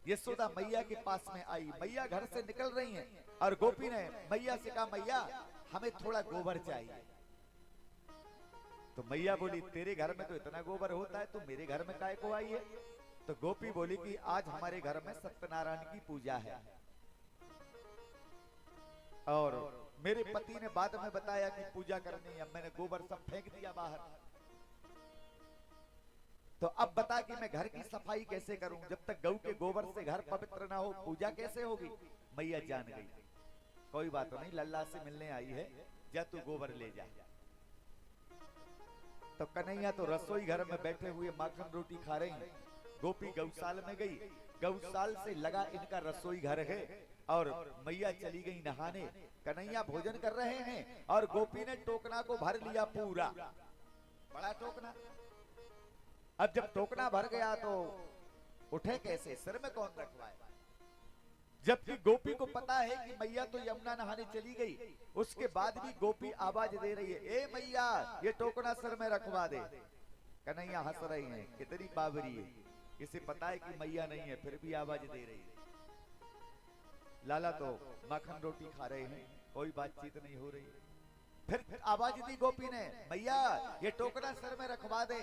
यशोदा मैया के पास में आई। मैया घर से निकल रही हैं और गोपी ने मैया से कहा, मैया हमें थोड़ा गोबर चाहिए। तो मैया बोली, तेरे घर में तो इतना गोबर होता है, तो मेरे घर में काहे को आई है। तो गोपी बोली कि आज हमारे घर में सत्यनारायण की पूजा है और मेरे पति ने बाद में बताया कि पूजा करनी है। मैंने गोबर सब फेंक दिया बाहर। तो अब बता कि मैं घर की सफाई कैसे करूं। जब तक गऊ के गोबर से घर पवित्र ना हो पूजा कैसे होगी। मैया जान गई, कोई बात नहीं, लल्ला से मिलने आई है, जा तू गोबर ले जा। तो कन्हैया तो रसोई घर में बैठे हुए माखन रोटी खा रहे हैं। गोपी गौशाल में गई। गौशाल से लगा इनका रसोई घर है और मैया चली गई नहाने। कन्हैया भोजन कर रहे हैं और गोपी ने टोकना को भर लिया पूरा, बड़ा टोकना। अब जब टोकना भर गया तो उठे कैसे, सिर में कौन रखवाए। जबकि गोपी को पता है कि मैया तो यमुना नहाने चली गई, उसके बाद भी गोपी आवाज दे रही है, ए मैया ये टोकना सिर में रखवा दे। कन्हैया हंस रही है, कितनी बाबरी है, इसे पता है कि मैया नहीं है फिर भी आवाज दे रही है। लाला तो माखन रोटी खा रहे हैं, कोई बातचीत नहीं हो रही। फिर आवाज दी गोपी ने, मैया ये टोकना सिर में रखवा दे,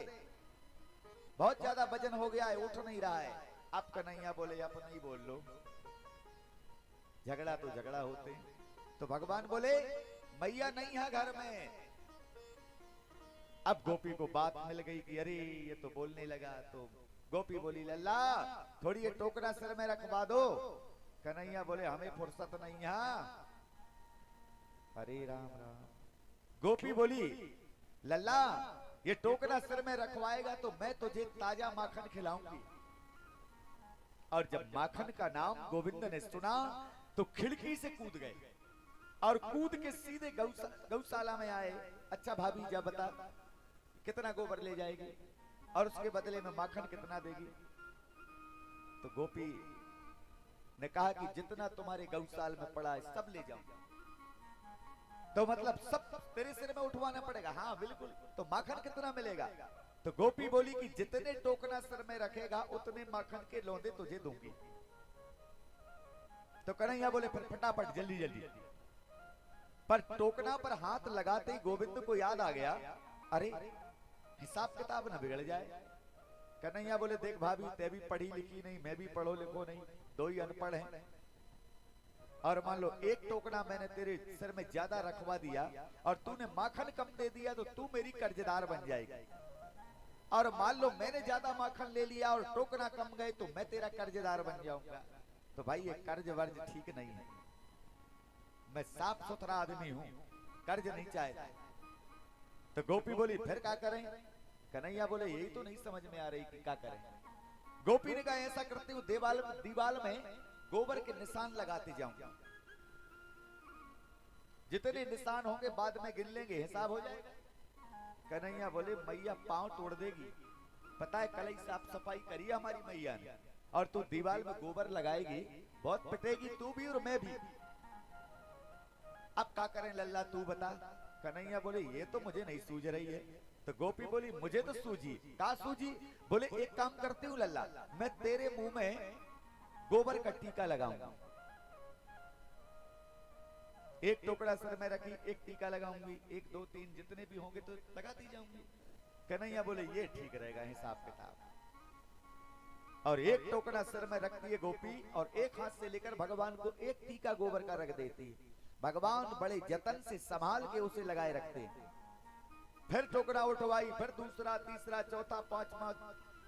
बहुत ज्यादा वजन हो गया है, उठ नहीं रहा है। अब कन्हैया बोले, अपना ही बोल लो, झगड़ा तो झगड़ा होते। तो भगवान बोले, मैया नहीं है घर में। अब गोपी को बात मिल गई कि अरे ये तो बोलने लगा। तो गोपी बोली, लल्ला थोड़ी ये टोकरा सिर में रखवा दो। कन्हैया बोले, हमें फुर्सत नहीं है। हरे राम राम। गोपी बोली, लल्ला ये टोकरा सिर में रखवाएगा तो मैं तुझे ताजा माखन खिलाऊंगी। और जब माखन का नाम गोविंद ने सुना तो खिड़की से कूद गए और कूद के सीधे गौशाला में आए। अच्छा भाभी जा बता कितना गोबर ले जाएगी और उसके बदले में माखन कितना देगी। तो गोपी ने कहा कि जितना तुम्हारे गौशाल में पड़ा है सब ले जाऊंगा। तो मतलब सब तेरे सिर में उठवाना पड़ेगा। हाँ बिल्कुल। तो माखन कितना मिलेगा। तो गोपी बोली कि जितने टोकना सिर में रखेगा उतने माखन के लौंदे तुझे दूंगी। तो कन्हैया बोले, फिर फटाफट जल्दी जल्दी। पर टोकना पर हाथ लगाते ही गोविंद को याद आ गया, अरे हिसाब किताब न बिगड़ जाए। कन्हैया बोले, देख भाभी ते भी पढ़ी लिखी नहीं, मैं भी पढ़ो लिखो नहीं, दो ही अनपढ़ हैं। और मान लो एक टोकना मैंने तेरे सिर में ज्यादा रखवा दिया और तूने माखन कम दे दिया तो तू मेरी कर्जदार बन जाएगी। और मान लो मैंने ज्यादा माखन ले लिया और टोकना कम गए तो मैं तेरा कर्जदार बन जाऊंगा। तो भाई ये कर्ज वर्ज ठीक नहीं है। मैं साफ सुथरा आदमी हूं, कर्ज नहीं चाहता। तो गोपी बोली, फिर क्या करें। कन्हैया बोले, यही तो नहीं समझ में आ रही कि क्या करें। गोपी ने कहा, ऐसा करते हुए दीवाल में गोबर के निशान लगाते जाऊंगा। जितने निशान होंगे बाद में गिन लेंगे, हिसाब हो जाएगा। कन्हैया बोले, मैया पांव तोड़ देगी। पता है कल ही साफ सफाई करी हमारी मैया ने और तू दीवार में गोबर लगाएगी, बहुत पिटेगी तू भी और मैं भी। अब क्या करें लल्ला तू बता। कन्हैया बोले, ये तो मुझे नहीं सूझ रही है। तो गोपी बोली, मुझे तो सूझी। क्या सूझी। बोले, एक काम करती हूँ लल्ला, मैं तेरे मुंह में गोबर का टीका लगाऊंगा। एक टोकरा सर में रखी, एक टीका लगाऊंगी, 1 2 3 जितने भी होंगे तो लगाती जाऊंगी। कन्हैया बोले ये ठीक रहेगा हिसाब किताब। और एक टोकरा सिर में रखती है गोपी और एक हाथ से लेकर भगवान को एक टीका गोबर का रख देती है। भगवान बड़े जतन से संभाल के उसे लगाए रखते हैं। फिर टोकरा उठवाई, फिर दूसरा, तीसरा, चौथा, पांचवा,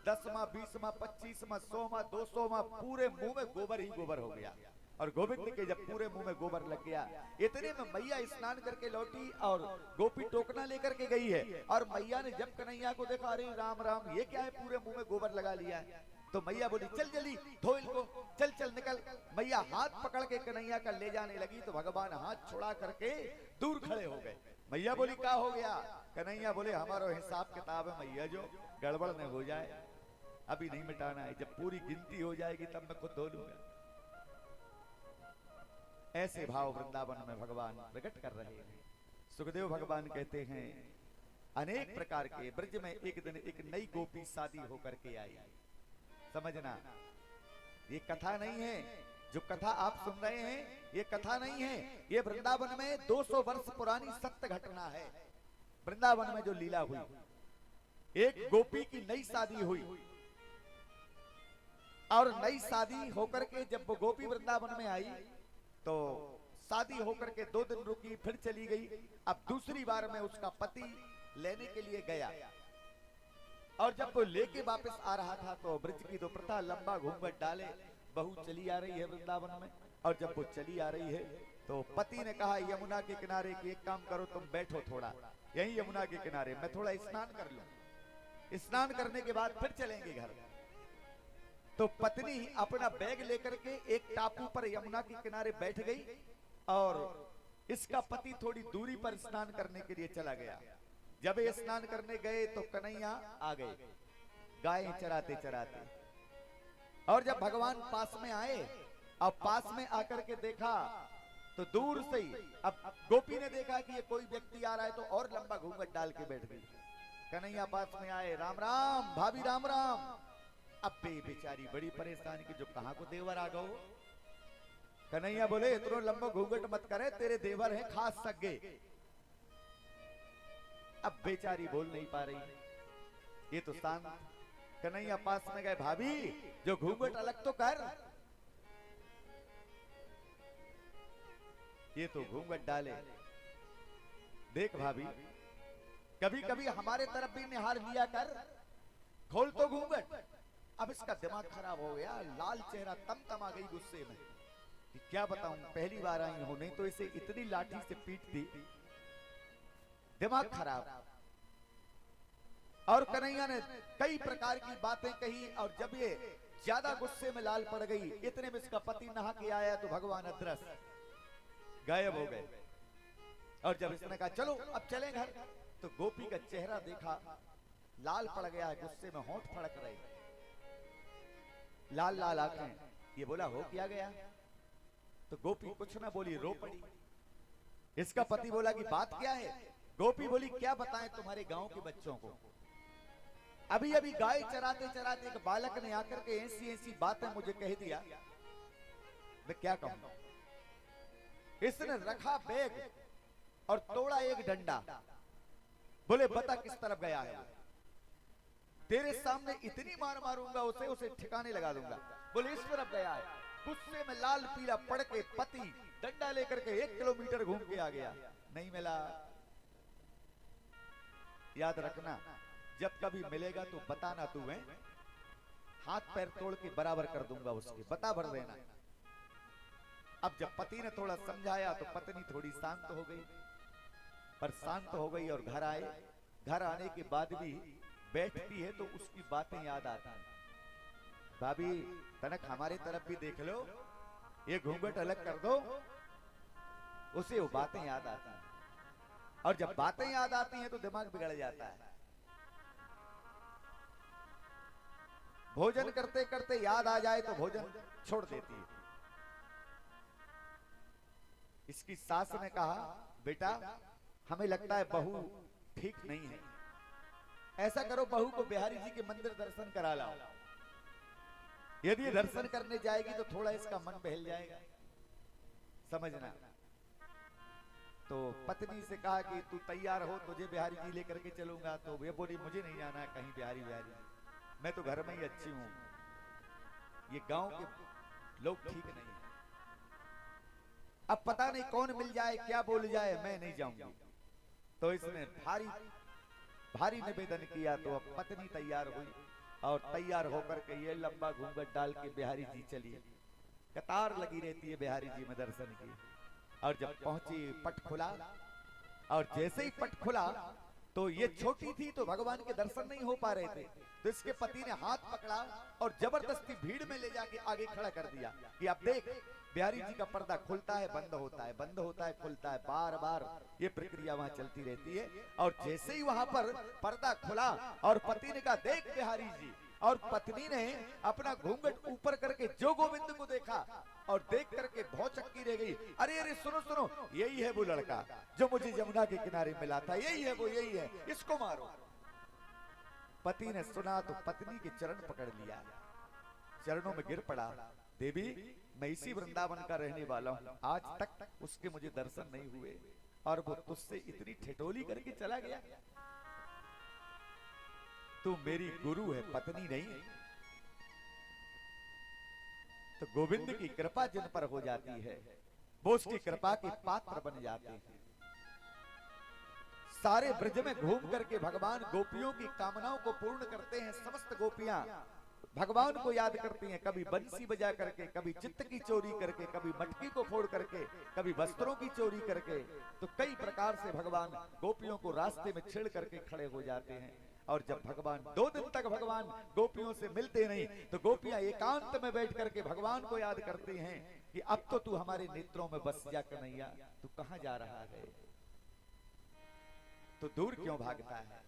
10वां, 20वां, 25वां, 100वां, 200वां, पूरे मुंह में गोबर ही गोबर हो गया। और गोविंद के जब पूरे मुंह में गोबर लग गया, इतने में मैया स्नान करके लौटी और गोपी टोकना लेकर के गई है। और मैया ने जब कन्हैया को देखा, अरे राम राम ये क्या है, पूरे मुंह में गोबर लगा लिया है। तो मैया बोली चल जल्दी धो इनको, चल चल निकल। मैया हाथ पकड़ के कन्हैया का ले जाने लगी तो भगवान हाथ छुड़ा करके दूर खड़े हो गए। मैया बोली क्या हो गया? कन्हैया बोले हमारा हिसाब किताब है मैया, जो गड़बड़ न हो जाए, अभी नहीं मिटाना है, जब पूरी गिनती हो जाएगी तब मैं खुद धो लूंगा। ऐसे भाव वृंदावन में भगवान प्रकट कर रहे हैं। सुखदेव भगवान कहते हैं अनेक प्रकार के ब्रज में एक दिन एक नई गोपी शादी होकर के आई। समझना, ये कथा नहीं है, जो कथा आप सुन रहे हैं ये कथा नहीं है, ये वृंदावन में 200 वर्ष पुरानी सत्य घटना है। वृंदावन में जो लीला हुई, एक गोपी की नई शादी हुई और नई शादी होकर के जब वो गोपी वृंदावन में आई तो शादी होकर के 2 दिन रुकी, फिर चली गई। अब दूसरी बार में उसका पति लेने के लिए गया और जब वो लेके वापस आ रहा था तो ब्रज की तो प्रथा, लंबा घूंघट डाले बहू चली आ रही है वृंदावन में। और जब वो चली आ रही है तो पति ने कहा यमुना के किनारे की एक काम करो, तुम बैठो थोड़ा यही यमुना के किनारे, मैं थोड़ा स्नान कर लूं, स्नान करने के बाद फिर चलेंगे घर। तो पत्नी अपना बैग लेकर के एक टापू पर यमुना के किनारे बैठ गई और इसका पति थोड़ी दूरी पर स्नान करने के लिए चला गया। जब ये स्नान करने गए तो कन्हैया आ गए गायें चराते चराते। और जब भगवान पास में आए और पास में आकर के देखा तो दूर से ही अब गोपी ने देखा कि ये कोई व्यक्ति आ रहा है तो और लंबा घूंघट डाल के बैठ गई। कन्हैया पास में आए, राम राम भाभी राम राम। अब बेचारी बड़ी परेशान की जो कहां को देवर आ गए। कन्हैया बोले इतना लंबा घूंघट मत करे, तेरे देवर है खास सगे। अब बेचारी बोल नहीं पा रही, ये तो शांत। कन्हैया पास में गए, भाभी जो घूंघट अलग तो कर, ये तो घूंघट डाले। देख भाभी कभी कभी हमारे तरफ भी निहार लिया कर, खोल तो घूंघट। अब इसका दिमाग खराब हो गया, लाल चेहरा तमतमा गई गुस्से में कि क्या बताऊं, पहली बार आई हूं, नहीं तो इसे इतनी लाठी से पीटती। दिमाग खराब। और कन्हैया ने कई प्रकार की बातें कही और जब ये ज्यादा गुस्से में लाल पड़ गई, इतने में इसका पति नहा के आया तो भगवान अदृश्य गायब हो गए। और जब इसने कहा चलो अब चलें घर, तो गोपी का चेहरा देखा लाल पड़ गया है, गुस्से में होंठ फड़क रहे, लाल लाल आंखें। ये बोला हो क्या गया? तो गोपी कुछ ना बोली, रो पड़ी। इसका पति बोला कि बात क्या है? गोपी बोली क्या बताएं तुम्हारे गांव के बच्चों को, अभी अभी गाय चराते चराते एक बालक ने आकर के ऐसी ऐसी बातें मुझे कह दिया, मैं क्या कहूं। इसने रखा बैग और तोड़ा एक डंडा, बोले बता किस तरफ गया है, तेरे सामने इतनी मार मारूंगा उसे, उसे ठिकाने लगा दूंगा। बोले इस तरफ गया है। गुस्से में लाल पीला पड़ के पति डंडा लेकर के 1 किलोमीटर घूम के आ गया, नहीं मिला। याद रखना जब कभी मिलेगा तो बताना, तू है हाथ पैर तोड़ के बराबर कर दूंगा उसके, बता भर देना। अब जब पति ने थोड़ा समझाया तो पत्नी थोड़ी शांत हो गई, पर शांत हो गई और घर आए। घर आने के बाद भी बैठती है तो उसकी बातें याद आती हैं। भाभी तनक हमारे तरफ भी देख लो, ये घूंघट अलग कर दो, उसे वो बातें याद आती हैं। और जब बातें याद आती हैं तो दिमाग बिगड़ जाता है। भोजन करते करते याद आ जाए तो भोजन छोड़ देती है। इसकी सास ने कहा बेटा हमें लगता है बहू ठीक नहीं है, ऐसा करो बहू को बिहारी जी के मंदिर दर्शन करा लाओ, यदि ये दर्शन करने जाएगी तो थोड़ा इसका मन बहल जाएगा। समझना तो पत्नी से कहा कि तू तैयार हो, तुझे बिहारी जी लेकर के चलूंगा। तो वे बोली मुझे नहीं जाना है कहीं बिहारी, मैं तो घर में ही अच्छी हूं, ये गांव के लोग ठीक नहीं है, अब पता नहीं कौन मिल जाए क्या बोल जाए, मैं नहीं जाऊंगी। तो इसने भारी भारी निवेदन किया। तो अब पत्नी तैयार हुई और तैयार होकर के ये लंबा घूंघट डाल के बिहारी जी चली। कतार लगी रहती है बिहारी जी में दर्शन की। और जब पहुंची पट खुला, और जैसे ही पट खुला तो ये छोटी थी तो भगवान के दर्शन नहीं हो पा रहे थे। तो इसके पति ने हाथ पकड़ा और जबरदस्ती भीड़ में ले जाके आगे खड़ा कर दिया कि अब देख, बिहारी जी का पर्दा खुलता है, बंद होता है, बंद होता है, खुलता है, बार बार ये प्रक्रिया वहां चलती रहती है। और जैसे ही वहां पर पर्दा खुला और पति ने कहा देख बिहारी जी, और पत्नी ने अपना घूंघट ऊपर करके जो गोविंद को देखा और देख करके भौचक्की रह गई। अरे अरे सुनो सुनो, यही है वो लड़का जो मुझे यमुना के किनारे मिला था, यही है वो, यही है, इसको मारो। पति ने सुना तो पत्नी के चरण पकड़ लिया, चरणों में गिर पड़ा। देवी, मैं इसी वृंदावन का रहने वाला हूँ, आज तक उसके मुझे दर्शन नहीं हुए और वो तुझसे इतनी ठिठोली करके चला गया। तू मेरी गुरु है, पत्नी नहीं। तो गोविंद की कृपा जिन पर हो जाती है वो उसकी कृपा के पात्र बन जाते हैं। सारे ब्रज में घूम करके भगवान गोपियों की कामनाओं को पूर्ण करते हैं। समस्त गोपियां भगवान को याद करती हैं, कभी बंसी बजा करके, कभी चित्त की चोरी करके, कभी मटकी को फोड़ करके, कभी वस्त्रों की चोरी करके। तो कई प्रकार से भगवान गोपियों को रास्ते में छेड़ करके खड़े हो जाते हैं। और जब भगवान 2 दिन तक भगवान गोपियों से मिलते नहीं तो गोपियां एकांत में बैठ करके भगवान को याद करती हैं कि अब तो तू हमारे नेत्रों में बस जा कन्हैया, तू कहां जा रहा है, तो दूर क्यों भागता है।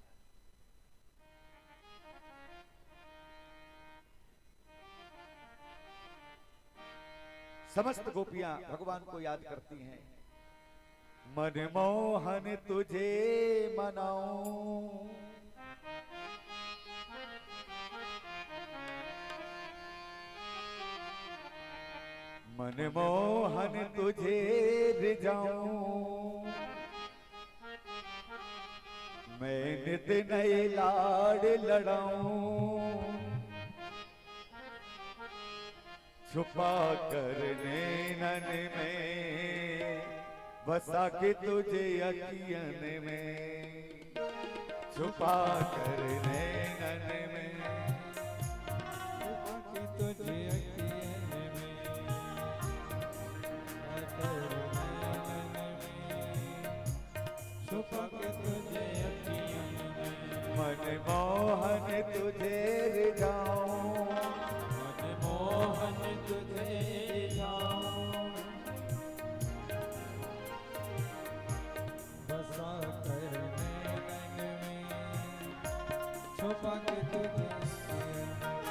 समस्त गोपियां भगवान को याद करती हैं। मनमोहन तुझे मनाऊं, मनमोहन तुझे रिझाऊं, मैं नित नए लाड लड़ाऊं, छुपा कर नैनन में बसा के तुझे अखियन में, छुपा कर नैनन में छुपा के तुझे अखियन में, छुपा के तुझे अखियन में, मनमोहन तुझे रिझाऊं, मनमोहन तुझे रिझाऊं, बसा कर नैनन में, छुपा के तुझे अखियन में,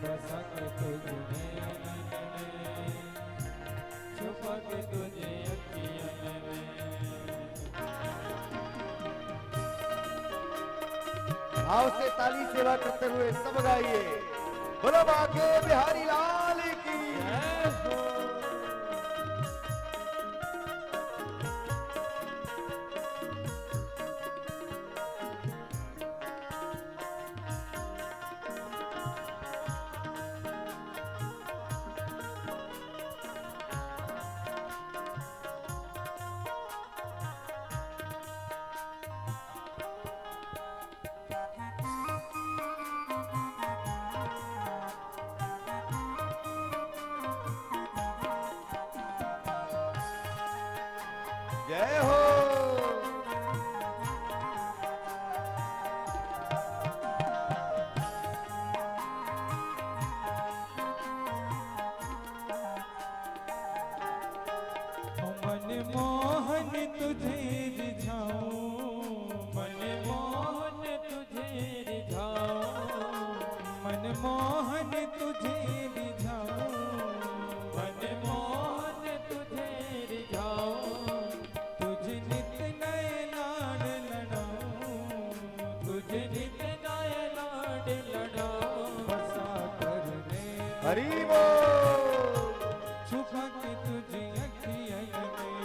बसा के तुझे नैनन में, छुपा के तुझे अखियन में। भाव से ताली सेवा करते हुए सब गाइए, बोलो बाके बिहारी लाल की जय हो। जय हो। मनमोहन तुझे रिझाऊं, मनमोहन तुझे रिझाऊं, मनमोहन तुझे रिझाऊं, मनमोहन तुझे रिझाऊं, तुझे नित नए लाड लड़ाऊं, तुझे नित नए लाड लड़ाऊं, बसा कर नैनन हरि बोल। छुपा के तुझे अखियन में,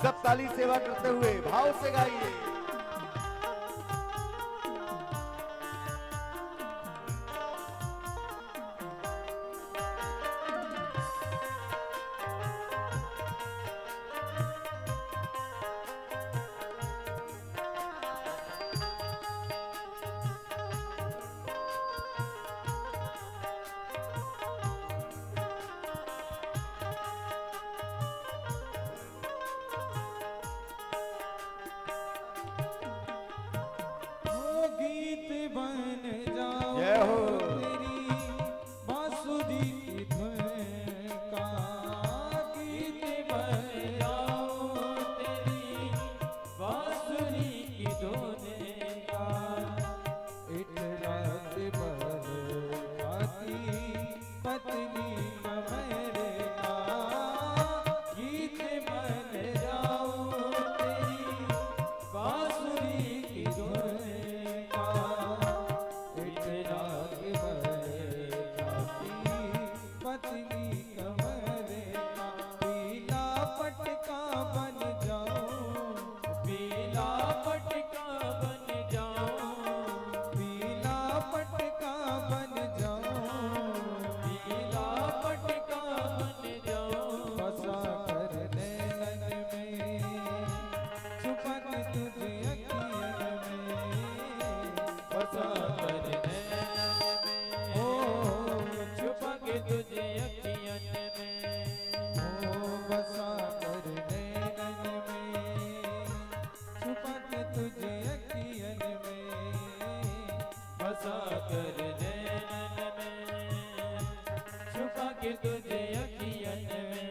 सब ताली सेवा करते हुए भाव से गाइए। गीत बन जाओ जय हो। तेरी बांसुरी की धुन का, गीत बन जाओ तेरी बांसुरी की धुन का, एक रात भर खाती पतली कमर का, गीत बन जाओ तेरी बांसुरी की धुन का, एक रात भर खाती पतली कमर का, पीला पटका बन जाओ, पीला पटका बन जाओ, पीला पटका बन जाओ, पीला पटका बन जाओ, बसा कर नैनन में छुपक तुझे अखियन में, बसा कर नैनन में ओ छुपक तुझे अखियन में, ओ बसा कर नैनन में छुपक तुझे अखियन में, बसा कर नैनन में छुपक तुझे अखियन में।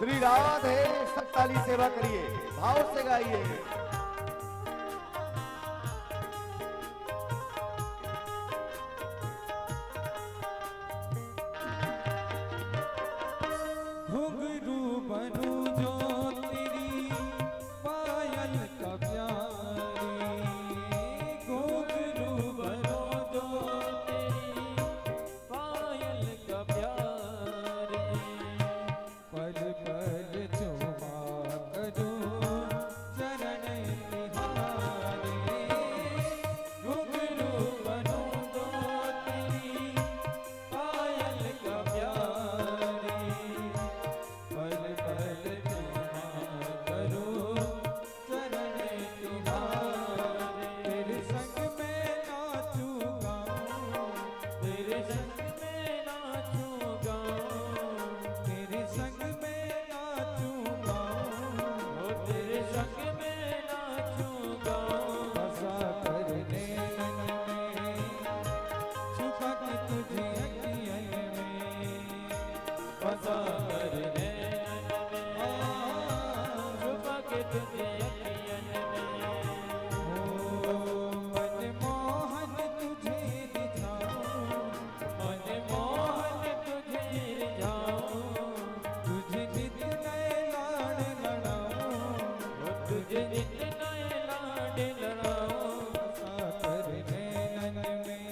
श्री राधे। सब ताली सेवा करिए, भाव से गाइए। घुंघरू बनूं जो तेरी पायल का प्यारी, घुंघरू बनूं जो तेरी पायल का प्यारी, पल पल चुमा करूं चरण निहारे, घुंघरू बनूं जो तेरी पायल का प्यारी, पल पल चुमा करूं चरण निहारे, तेरे संग में नाचूं गाऊं, तेरे संग में नाचूं गाऊं, तेरे संग में नाचूं गाऊं, ओ तेरे संग में नाचूं गाऊं, बसा कर नैनन में छुपक तुझे अखियन में, बसा कर नैनन में छुपक तुझे अखियन में, ओ मनमोहन तुझे रिझाऊं, मनमोहन तुझे रिझाऊं, तुझे नित नए लाड लड़ाऊं, ओ तुझे नित नए लाड लड़ाऊं, बसा कर नैनन में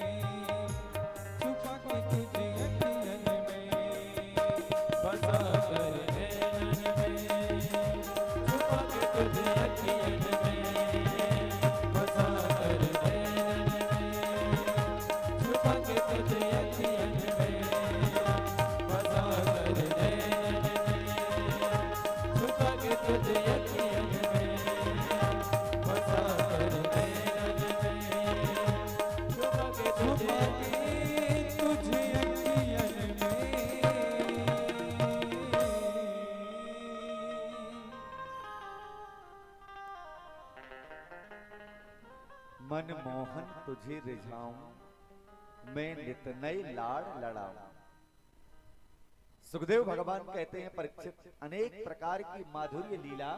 छुपक तुझे अखियन में, बसा कर नैनन में छुपक तुझे अखियन में, बसा कर नैनन में छुपक तुझे अखियन में, बसा कर नैनन में छुपक तुझे अखियन में, बसा कर नैनन में छुपक तुझे अखियन में। मनमोहन तुझे रिझाऊं, मैं नित नए लाड़ लड़ाऊं, सुखदेव भगवान कहते हैं परीक्षित, अनेक प्रकार की माधुर्य लीला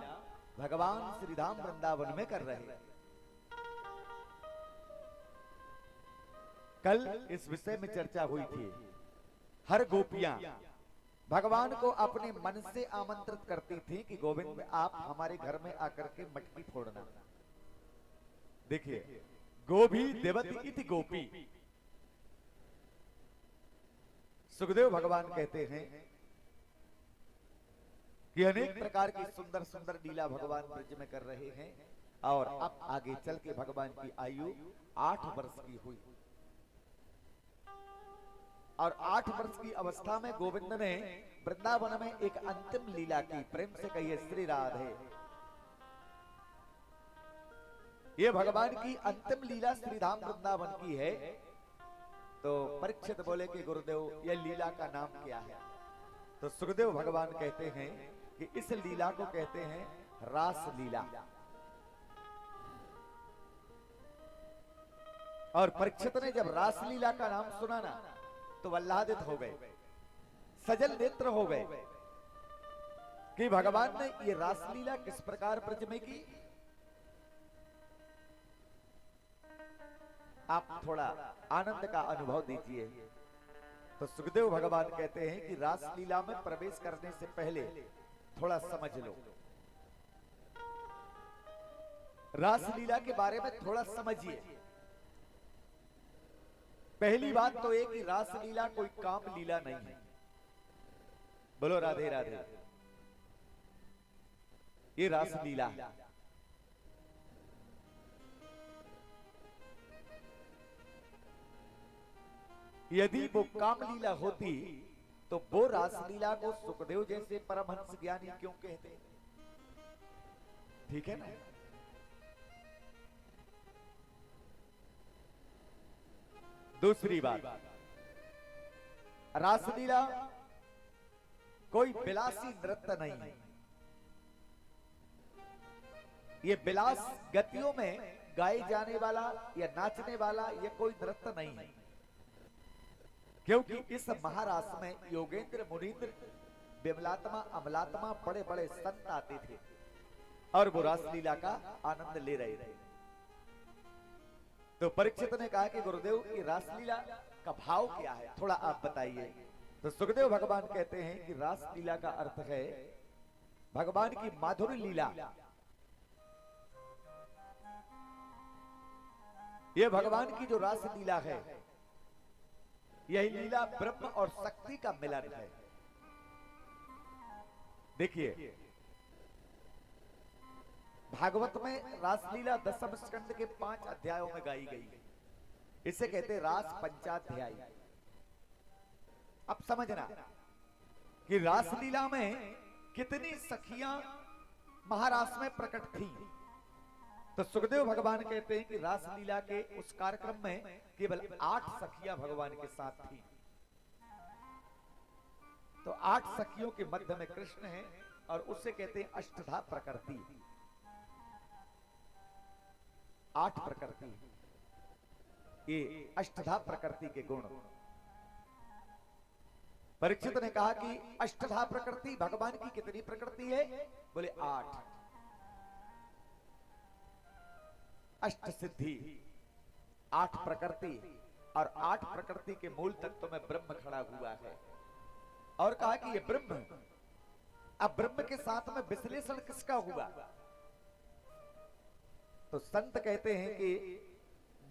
भगवान श्री राम वृंदावन में कर रहे हैं। कल इस विषय में चर्चा हुई थी। हर गोपियां भगवान को अपने मन से आमंत्रित करती थी कि गोविंद आप हमारे घर में आकर के मटकी फोड़ना। देखिए, गोभी देवती इति गोपी। सुखदेव भगवान कहते हैं कि अनेक प्रकार की सुंदर सुंदर लीला भगवान ब्रज में कर रहे हैं। और अब आगे चल के भगवान की आयु 8 वर्ष की हुई और 8 वर्ष की अवस्था में गोविंद ने वृंदावन में एक अंतिम लीला की। प्रेम से कहिए श्री राधे। ये भगवान की अंतिम लीला श्री धाम वृंदावन की है। तो परीक्षित बोले कि गुरुदेव यह लीला का नाम क्या है? तो सुखदेव भगवान कहते हैं कि इस लीला को कहते हैं रास लीला। और परीक्षित ने जब रास लीला का नाम सुना ना तो आह्लादित हो गए, सजल नेत्र हो गए कि भगवान ने ये रासलीला किस प्रकार ब्रज में की। आप थोड़ा आनंद का अनुभव दीजिए। तो सुखदेव भगवान कहते हैं कि रासलीला में प्रवेश करने से पहले थोड़ा समझ लो, रासलीला के बारे में थोड़ा समझिए। पहली बात तो एक कि रासलीला कोई काम लीला नहीं है। बोलो राधे राधे। ये रासलीला है। यदि वो काम लीला होती तो वो रासलीला को सुखदेव जैसे परमहंस ज्ञानी क्यों कहते? ठीक है ना। दूसरी बात, रासलीला कोई विलासी नृत्य नहीं है। ये विलास गतियों में गाए जाने वाला या नाचने वाला ये कोई नृत्य नहीं है। क्योंकि इस महारास में योगेंद्र मुनीन्द्र विमलात्मा अमलात्मा बड़े बड़े संत आते थे और वो रासलीला का आनंद ले रहे थे। तो परीक्षित ने कहा कि गुरुदेव की रासलीला का भाव क्या है, थोड़ा आप बताइए। तो सुखदेव भगवान कहते हैं कि रासलीला का अर्थ है भगवान की माधुरी लीला। यह भगवान की जो रासलीला है, यही लीला ब्रह्म और शक्ति का मिलन है। देखिए, भागवत में रासलीला दशम स्कंद के 5 अध्यायों में गाई गई है। इसे कहते रास पंचाध्यायी। अब समझना कि रासलीला में कितनी सखियां महारास में प्रकट थी। तो सुखदेव भगवान कहते हैं कि रासलीला के उस कार्यक्रम में केवल 8 सखियां भगवान के साथ थी। तो 8 सखियों के मध्य में कृष्ण है और उससे कहते हैं अष्टधा प्रकृति। 8 प्रकृति, ये अष्टधा प्रकृति के गुण। परीक्षित ने कहा कि अष्टधा प्रकृति भगवान की कितनी प्रकृति है? बोले 8। अष्ट सिद्धि, 8 प्रकृति और 8 प्रकृति के मूल तत्व में ब्रह्म खड़ा हुआ है। और कहा कि ये ब्रह्म, अब ब्रह्म के साथ में विश्लेषण किसका हुआ? तो संत कहते हैं कि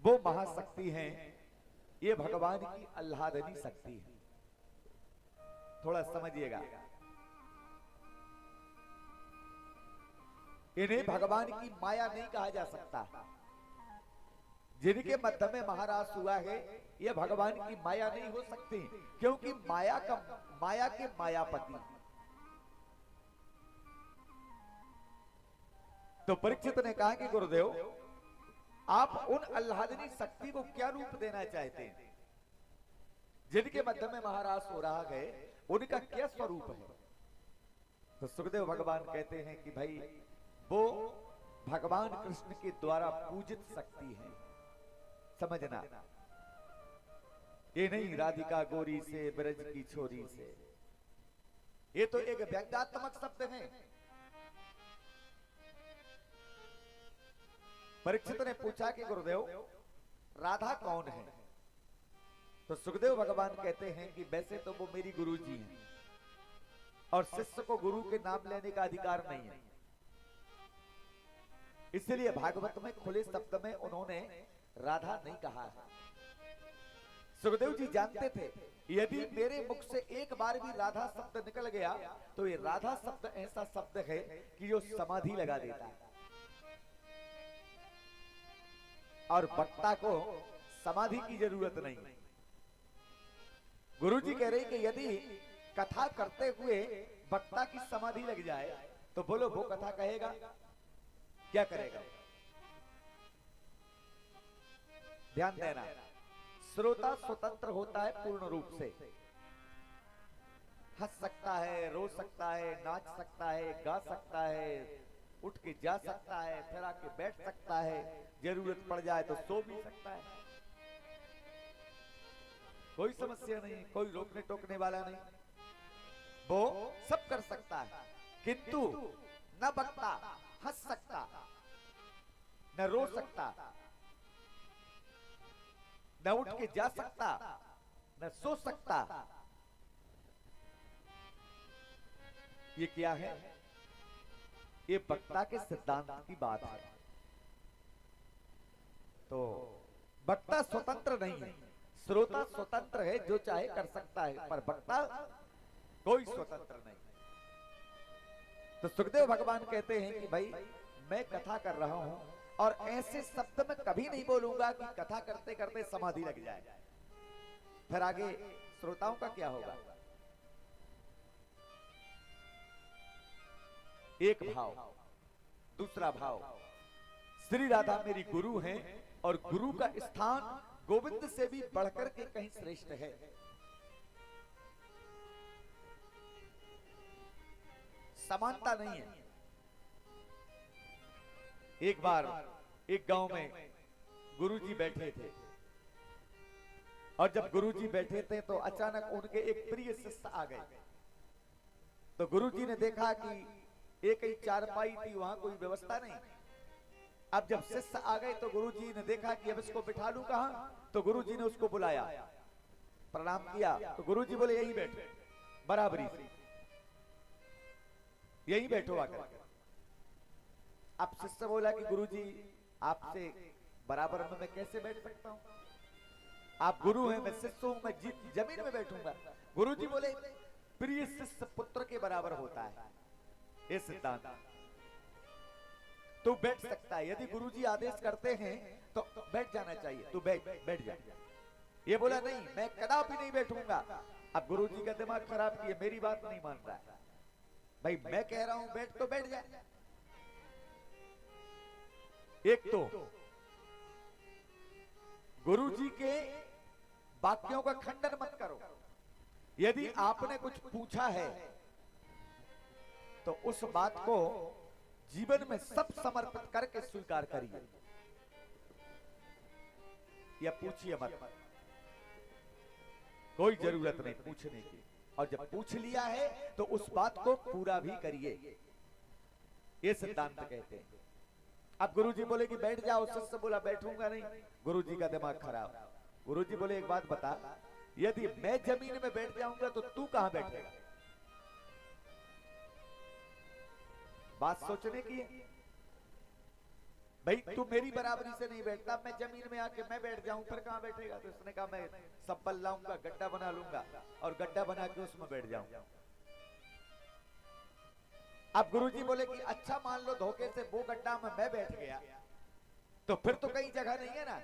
वो महाशक्ति हैं, ये भगवान की आह्लादनी शक्ति है। थोड़ा समझिएगा, इन्हें भगवान की माया नहीं कहा जा सकता। जिनके मध्य में महारास हुआ है, ये भगवान की माया नहीं हो सकती, क्योंकि माया के मायापति। तो परीक्षित ने कहा कि गुरुदेव आप उन आह्लादनी शक्ति को क्या रूप देना चाहते हैं? जिनके मध्य में महारास हो रहा है, उनका क्या स्वरूप है? तो सुखदेव भगवान कहते हैं कि भाई वो भगवान कृष्ण के द्वारा पूजित शक्ति है। समझना, ये नहीं राधिका गोरी से ब्रज की छोरी से, ये तो एक व्यंग्यात्मक शब्द है। परीक्षित ने पूछा कि गुरुदेव राधा कौन है? तो सुखदेव भगवान कहते हैं कि वैसे तो वो मेरी गुरु जी हैं और शिष्य को गुरु के नाम लेने का अधिकार नहीं है, इसलिए भागवत में खुले शब्द में उन्होंने राधा नहीं कहा है। सुखदेव जी जानते थे यदि मेरे मुख से एक बार भी राधा शब्द निकल गया तो ये राधा शब्द ऐसा शब्द है कि जो समाधि लगा देता है, और वक्ता को समाधि की जरूरत नहीं। गुरुजी कह रहे कि यदि कथा करते हुए वक्ता की समाधि लग जाए तो बोलो वो कथा कहेगा क्या करेगा? ध्यान देना, श्रोता स्वतंत्र होता है पूर्ण रूप से, हंस सकता है, रो सकता है, नाच सकता है, गा सकता है, उठ के जा सकता है, फिर आके बैठ सकता है, जरूरत पड़ जाए तो सो भी सकता है, कोई समस्या नहीं, कोई रोकने टोकने वाला नहीं, वो सब कर सकता है। किंतु न बकता, हंस सकता, न रो सकता, न उठ के जा सकता, न सो सकता। ये क्या है? ये वक्ता के सिद्धांत की बात है। तो वक्ता स्वतंत्र नहीं है, श्रोता स्वतंत्र है, जो चाहे कर सकता है, पर वक्ता कोई स्वतंत्र नहीं। तो सुखदेव भगवान कहते हैं कि भाई मैं कथा कर रहा हूं और ऐसे शब्द में कभी नहीं बोलूंगा कि कथा करते करते समाधि लग जाए, फिर आगे श्रोताओं का क्या होगा? एक भाव, दूसरा भाव, श्री राधा मेरी गुरु हैं और गुरु का स्थान गोविंद से भी बढ़कर के कहीं श्रेष्ठ है। समानता नहीं है। एक बार एक गांव में गुरुजी बैठे थे और जब गुरुजी बैठे थे तो अचानक उनके एक प्रिय शिष्य आ गए। तो गुरुजी ने देखा कि एक ही चारपाई थी, वहां कोई व्यवस्था नहीं। अब जब शिष्य आ गए तो गुरुजी ने देखा कि अब इसको बिठा लूं कहां, तो गुरुजी ने उसको बुलाया, प्रणाम किया। तो गुरुजी बोले यहीं बैठो, बराबरी से यहीं बैठो आकर। अब शिष्य बोला कि गुरुजी आपसे बराबर में मैं कैसे बैठ सकता हूं? आप गुरु हैं, मैं शिष्य हूं, मैं जमीन में बैठूंगा। गुरुजी बोले प्रिय शिष्य पुत्र के बराबर होता है, ये सिद्धांत। तू बैठ सकता है, यदि गुरुजी आदेश करते हैं तो बैठ जाना चाहिए, तू बैठ जा। ये बोला नहीं, मैं कदापि नहीं बैठूंगा। अब गुरुजी का दिमाग खराब किए, मेरी बात नहीं मान रहा है, भाई मैं कह रहा हूं बैठ तो बैठ जा। एक तो गुरुजी के वाक्यों का खंडन मत करो। यदि आपने कुछ पूछा है तो उस बात को जीवन में सब समर्पित करके स्वीकार करिए, या पूछिए मत, कोई जरूरत नहीं पूछने की। और जब पूछ लिया है तो उस बात को पूरा भी करिए, ये सिद्धांत कहते हैं। अब गुरुजी बोले कि बैठ जाओ, शिष्य बोला बैठूंगा नहीं। गुरुजी का दिमाग खराब। गुरुजी बोले एक बात बता, यदि मैं जमीन में बैठ जाऊंगा तो तू कहां बैठेगा? बात सोचने की है भाई, तू मेरी बराबरी से नहीं बैठता, मैं जमीन में आके मैं बैठ जाऊं फिर कहां बैठेगा? तो उसने कहा मैं सब्बल लाऊंगा, गड्ढा बना लूंगा और गड्ढा बना के उसमें बैठ जाऊंगा। अब गुरुजी बोले कि अच्छा मान लो धोखे से वो गड्ढा में मैं बैठ गया तो फिर तो कहीं जगह नहीं है ना।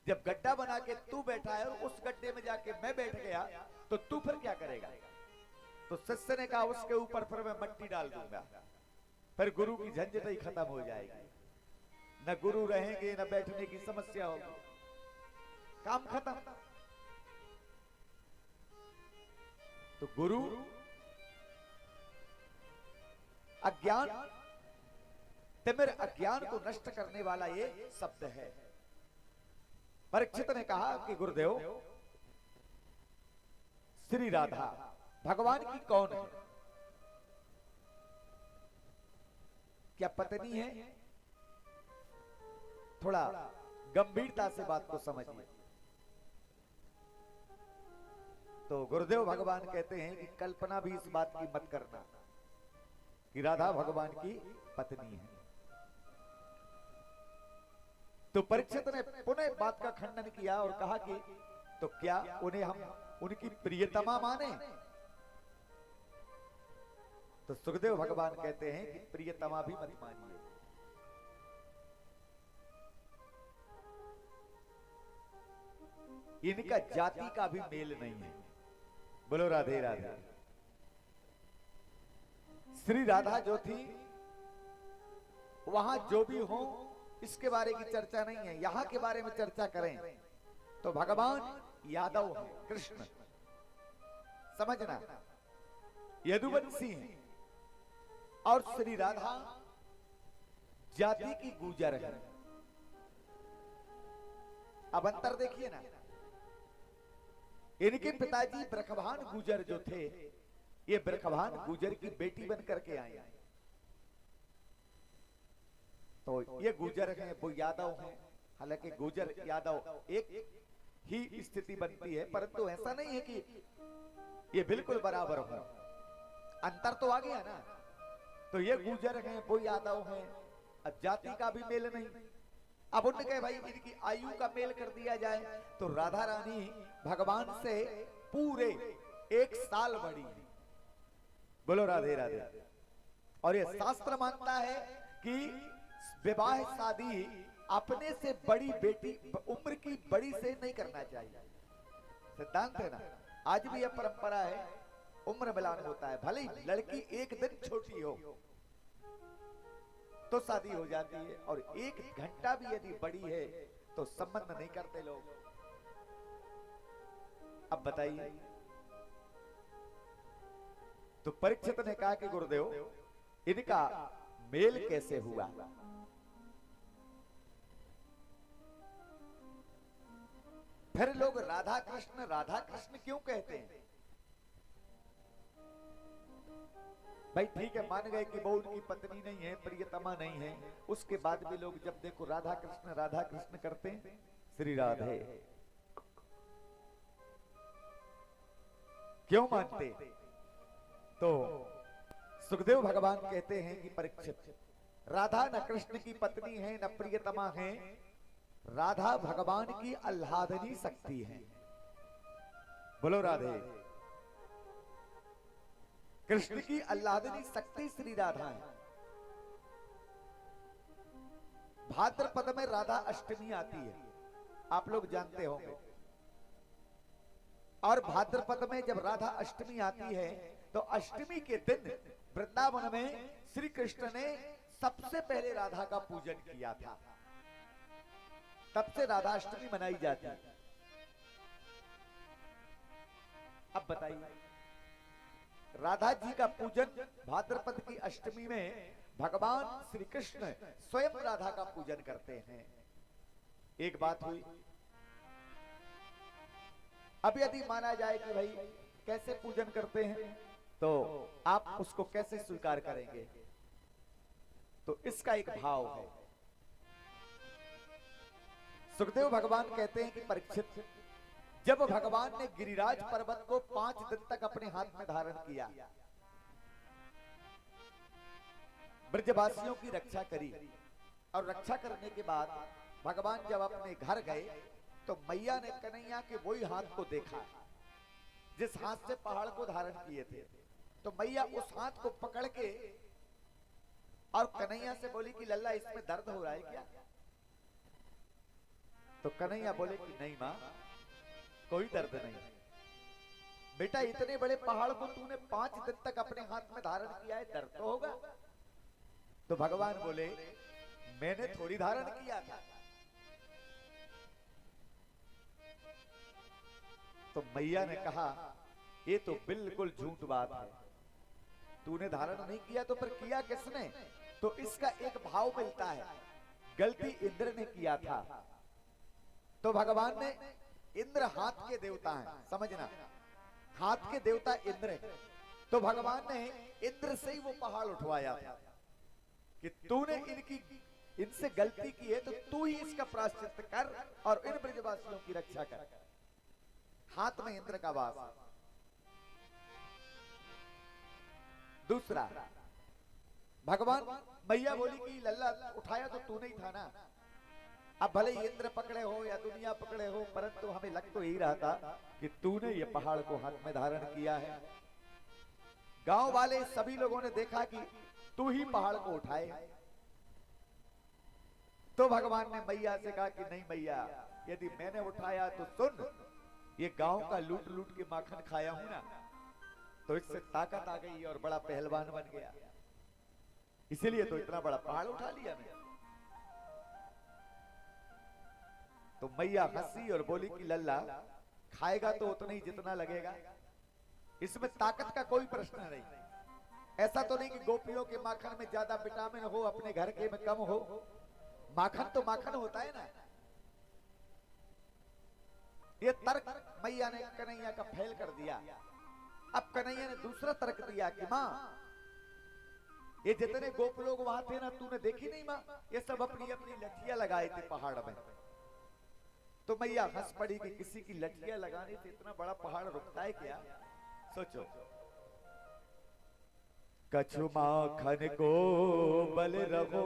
जब गड्ढा बना के तू बैठा है और उस गड्ढे में जाके मैं बैठ गया तो तू फिर क्या करेगा? तो शिष्य ने कहा उसके ऊपर फिर मैं मट्टी डाल दूंगा, फिर गुरु की झंझट ही खत्म हो जाएगी, न गुरु रहेंगे न बैठने की समस्या होगी, काम खत्म। तो गुरु अज्ञान, तिमिर अज्ञान को नष्ट करने वाला ये शब्द है। परीक्षित ने कहा कि गुरुदेव श्री राधा भगवान की कौन है? क्या पत्नी है? थोड़ा गंभीरता से बात को समझिए। तो गुरुदेव भगवान कहते हैं कि कल्पना भी इस बात की मत करना कि राधा भगवान की पत्नी है। तो परीक्षित ने पुनः बात का खंडन किया और कहा कि तो क्या उन्हें हम उनकी प्रियतमा माने? तो सुखदेव भगवान कहते हैं कि प्रियतमा भी मत मानिए। इनका जाति का भी मेल नहीं है। बोलो राधे राधे। श्री राधा जो थी वहां जो भी हो इसके बारे की चर्चा नहीं है, यहां के बारे में चर्चा करें तो भगवान यादव है, कृष्ण समझना, यदुवंशी है और श्री राधा जाति की गुजर है। अब अंतर देखिए ना, इनके पिताजी ब्रखवान गुजर जो थे, ये ब्रखवान गुजर की बेटी बन करके आए। तो ये गुजर हैं, वो यादव हैं। हालांकि गुजर यादव एक ही स्थिति बनती है, परंतु ऐसा नहीं है कि ये बिल्कुल बराबर हो। अंतर तो आ गया ना। तो ये गुजर हैं, वो यादव हैं। अब जाति का भी मेल नहीं। अब उन्होंने कहा भाई इनकी आयु का मेल कर दिया जाए, तो राधा रानी भगवान से पूरे 1 साल बड़ी है। बोलो राधे राधे। और ये शास्त्र मानता है कि विवाह शादी अपने से बड़ी बेटी उम्र की बड़ी से नहीं करना चाहिए। सिद्धांत है ना, आज भी यह परंपरा है। उम्र मिलान होता है, भले ही लड़की 1 दिन छोटी हो तो शादी हो जाती है, और 1 घंटा भी यदि बड़ी है तो संबंध नहीं करते लोग। अब बताइए। तो परीक्षित ने कहा कि गुरुदेव इनका मेल कैसे हुआ? फिर लोग राधा कृष्ण क्यों कहते हैं? भाई ठीक है, मान गए कि वो उनकी पत्नी नहीं है, प्रियतमा नहीं है, उसके बाद भी लोग जब देखो राधा कृष्ण करते हैं। श्री राधे क्यों मानते? तो सुखदेव भगवान कहते हैं कि परीक्षित, राधा न कृष्ण की पत्नी है न प्रियतमा है, राधा भगवान की आह्लादनी शक्ति है। बोलो राधे। कृष्ण की आह्लादनी शक्ति श्री राधा है। भाद्रपद में राधा अष्टमी आती है, आप लोग जानते होंगे। और भाद्रपद में जब राधा अष्टमी आती है तो अष्टमी के दिन वृंदावन में श्री कृष्ण ने सबसे पहले राधा का पूजन किया था। तब से राधा अष्टमी मनाई जाती है। अब बताइए, राधा जी का पूजन भाद्रपद की अष्टमी में भगवान श्री कृष्ण स्वयं राधा का पूजन करते हैं। एक बात हुई। अब यदि माना जाए कि भाई कैसे पूजन करते हैं तो आप उसको कैसे स्वीकार करेंगे? तो इसका एक भाव है। सुखदेव भगवान कहते हैं कि परीक्षित, जब भगवान ने गिरिराज पर्वत को 5 दिन तक अपने हाथ में धारण किया, ब्रजवासियों की रक्षा करी, और रक्षा करने के बाद भगवान जब अपने घर गए तो मैया ने कन्हैया के वही हाथ को देखा जिस हाथ से पहाड़ को धारण किए थे। तो मैया उस हाथ को पकड़ के और कन्हैया से बोली कि लल्ला इसमें दर्द हो रहा है क्या? तो कन्हैया बोले कि नहीं मां, कोई दर्द नहीं। बेटा इतने बड़े पहाड़ को तूने 5 दिन तक अपने हाथ में धारण किया है, दर्द तो होगा। तो भगवान बोले मैंने थोड़ी धारण किया था। तो मैया ने कहा ये तो बिल्कुल झूठ बात है, तूने धारण नहीं किया तो फिर किया किसने? तो इसका एक भाव मिलता है, गलती इंद्र ने किया था। तो भगवान ने, इंद्र हाथ के देवता हैं, समझना, हाथ के देवता इंद्र है। तो भगवान ने इंद्र से ही वो पहाड़ उठवाया था। कि तूने इनसे गलती की है तो तू ही इसका प्रायश्चित कर और इन ब्रजवासियों की रक्षा कर। हाथ में इंद्र का वास। दूसरा, भगवान मैया बोली कि लल्ला उठाया तो तूने ही था ना, अब भले ही इंद्र पकड़े हो या दुनिया पकड़े हो, परंतु हमें लग तो यही रहा था कि तूने ये पहाड़ को हाथ में धारण किया है। गांव वाले सभी लोगों ने देखा कि तू ही पहाड़ को उठाए। तो भगवान ने मैया से कहा कि नहीं मैया, यदि मैंने उठाया तो सुन, ये गांव का लूट लूट के माखन खाया हूं ना, तो इससे ताकत आ गई और बड़ा पहलवान बन गया, इसीलिए तो इतना बड़ा पहाड़ उठा लिया मैं। तो मैया हंसी और बोली कि लल्ला, खाएगा तो उतना ही जितना लगेगा, इसमें ताकत का कोई प्रश्न नहीं। ऐसा तो नहीं कि गोपियों के माखन में ज्यादा विटामिन हो, अपने घर के में कम हो। माखन तो माखन होता है ना। ये तर्क मैया ने कन्हैया का फेल कर दिया। अब कन्हैया ने दूसरा तर्क दिया कि मां, ये जितने गोप लोग वहां थे ना, तूने देखी नहीं मां, ये सब अपनी अपनी लठियां लगाए थे पहाड़ में। तो मैया हंस पड़ी कि किसी की लठियां लगाने से इतना बड़ा पहाड़ रुकता है क्या। सोचो, कछु माखन को बल रहो,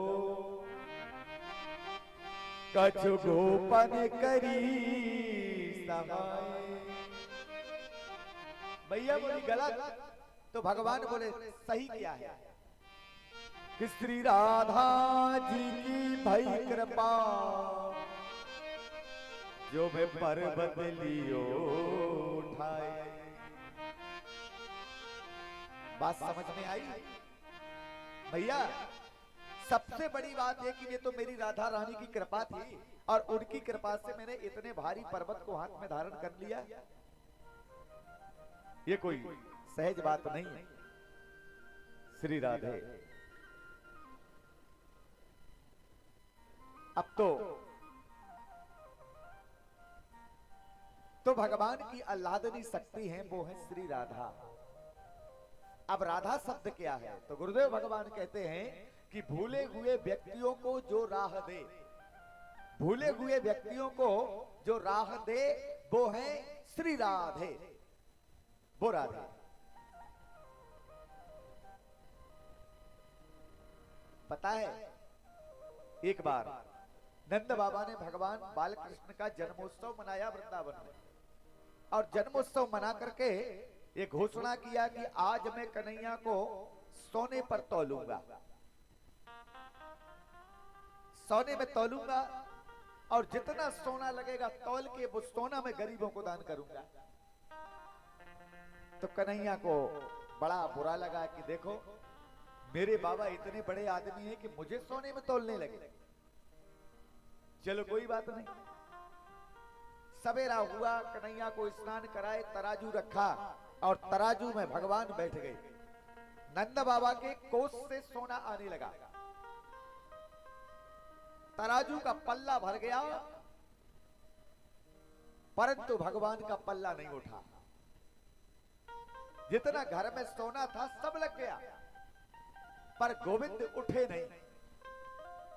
कछु गोपन करी सहाय। भैया बोली गलत, तो भगवान बोले सही क्या है कि श्री राधा जी की भई कृपा, जो मैं पर्वत लियो उठाए। बात समझ में आई भैया? सबसे बड़ी बात है कि ये तो मेरी राधा रानी की कृपा थी, और उनकी कृपा से मैंने इतने भारी पर्वत को हाथ में धारण कर लिया। ये कोई सहज बात नहीं है। श्री राधे, अब तो भगवान की आह्लादनी शक्ति है, वो है श्री राधा। अब राधा शब्द क्या है? तो गुरुदेव भगवान कहते हैं कि भूले हुए व्यक्तियों को जो राह दे, भूले हुए व्यक्तियों को जो राह दे, वो है श्री राधे, वो राधे। पता है, एक बार नंद बाबा ने भगवान बालकृष्ण का जन्मोत्सव मनाया वृंदावन में, और जन्मोत्सव मना करके ये घोषणा किया कि आज मैं कन्हैया को सोने पर तौलूंगा, सोने में तौलूंगा, और जितना सोना लगेगा तौल के वो सोना मैं गरीबों को दान करूंगा। तो कन्हैया को बड़ा बुरा लगा कि देखो, मेरे बाबा इतने बड़े आदमी हैं कि मुझे सोने में तौलने लगे। चलो कोई बात नहीं। सवेरा हुआ, कन्हैया को स्नान कराए, तराजू रखा, और तराजू में भगवान बैठ गए। नंद बाबा के कोष से सोना आने लगा, तराजू का पल्ला भर गया, परंतु भगवान का पल्ला नहीं उठा। जितना घर में सोना था सब लग गया, पर गोविंद उठे नहीं।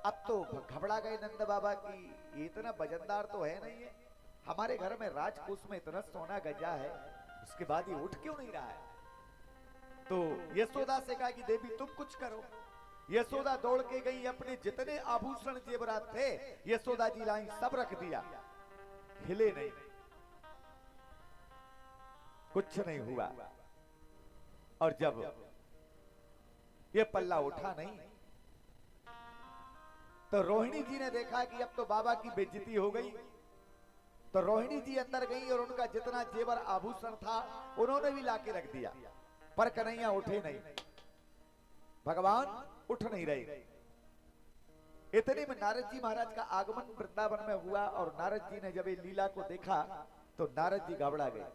अब तो घबरा गए नंद बाबा की, इतना वजनदार तो है नहीं है, हमारे घर में राजकोष में इतना सोना गजा है, उसके बाद ये उठ क्यों नहीं रहा है। तो यशोदा से कहा कि देवी तुम कुछ करो। यशोदा दौड़ के गई, अपने जितने आभूषण जेवरात थे यशोदा जी लाई, सब रख दिया, हिले नहीं, कुछ नहीं हुआ। और जब ये पल्ला उठा नहीं, तो रोहिणी जी ने देखा कि अब तो बाबा की बेइज्जती हो गई। तो रोहिणी जी अंदर गई और उनका जितना जेवर आभूषण था उन्होंने भी लाके रख दिया, पर कन्हैया उठे नहीं, भगवान उठ नहीं रहे। इतने में नारद जी महाराज का आगमन वृंदावन में हुआ, और नारद जी ने जब ये लीला को देखा तो नारद जी घबरा गए।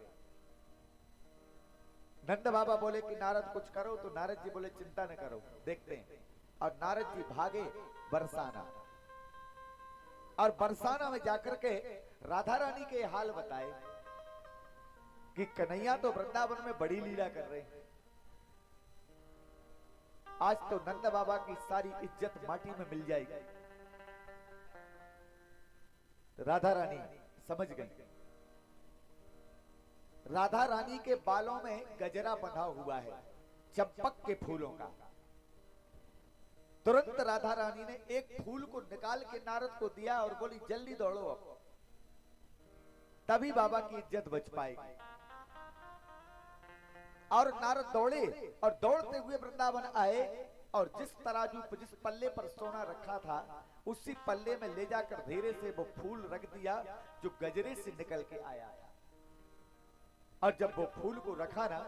नंद बाबा बोले कि नारद कुछ करो, तो नारद जी बोले चिंता न करो, देखते हैं। और नारद जी भागे बरसाना, और बरसाना में जाकर के राधा रानी के हाल बताए कि कन्हैया तो वृंदावन में बड़ी लीला कर रहे हैं। आज तो नंद बाबा की सारी इज्जत माटी में मिल जाएगी। राधा रानी समझ गई। राधा रानी के बालों में गजरा बंधा हुआ है चंपक के फूलों का। तुरंत राधा रानी ने एक फूल को निकाल के नारद को दिया और बोली जल्दी दौड़ो अब, तभी बाबा की इज्जत बच पाएगी। और नारद दौड़े और दौड़ते हुए वृंदावन आए और जिस तराजू पर जिस पल्ले पर सोना रखा था उसी पल्ले में ले जाकर धीरे से वो फूल रख दिया जो गजरे से निकल के आया। और जब वो फूल को रखा ना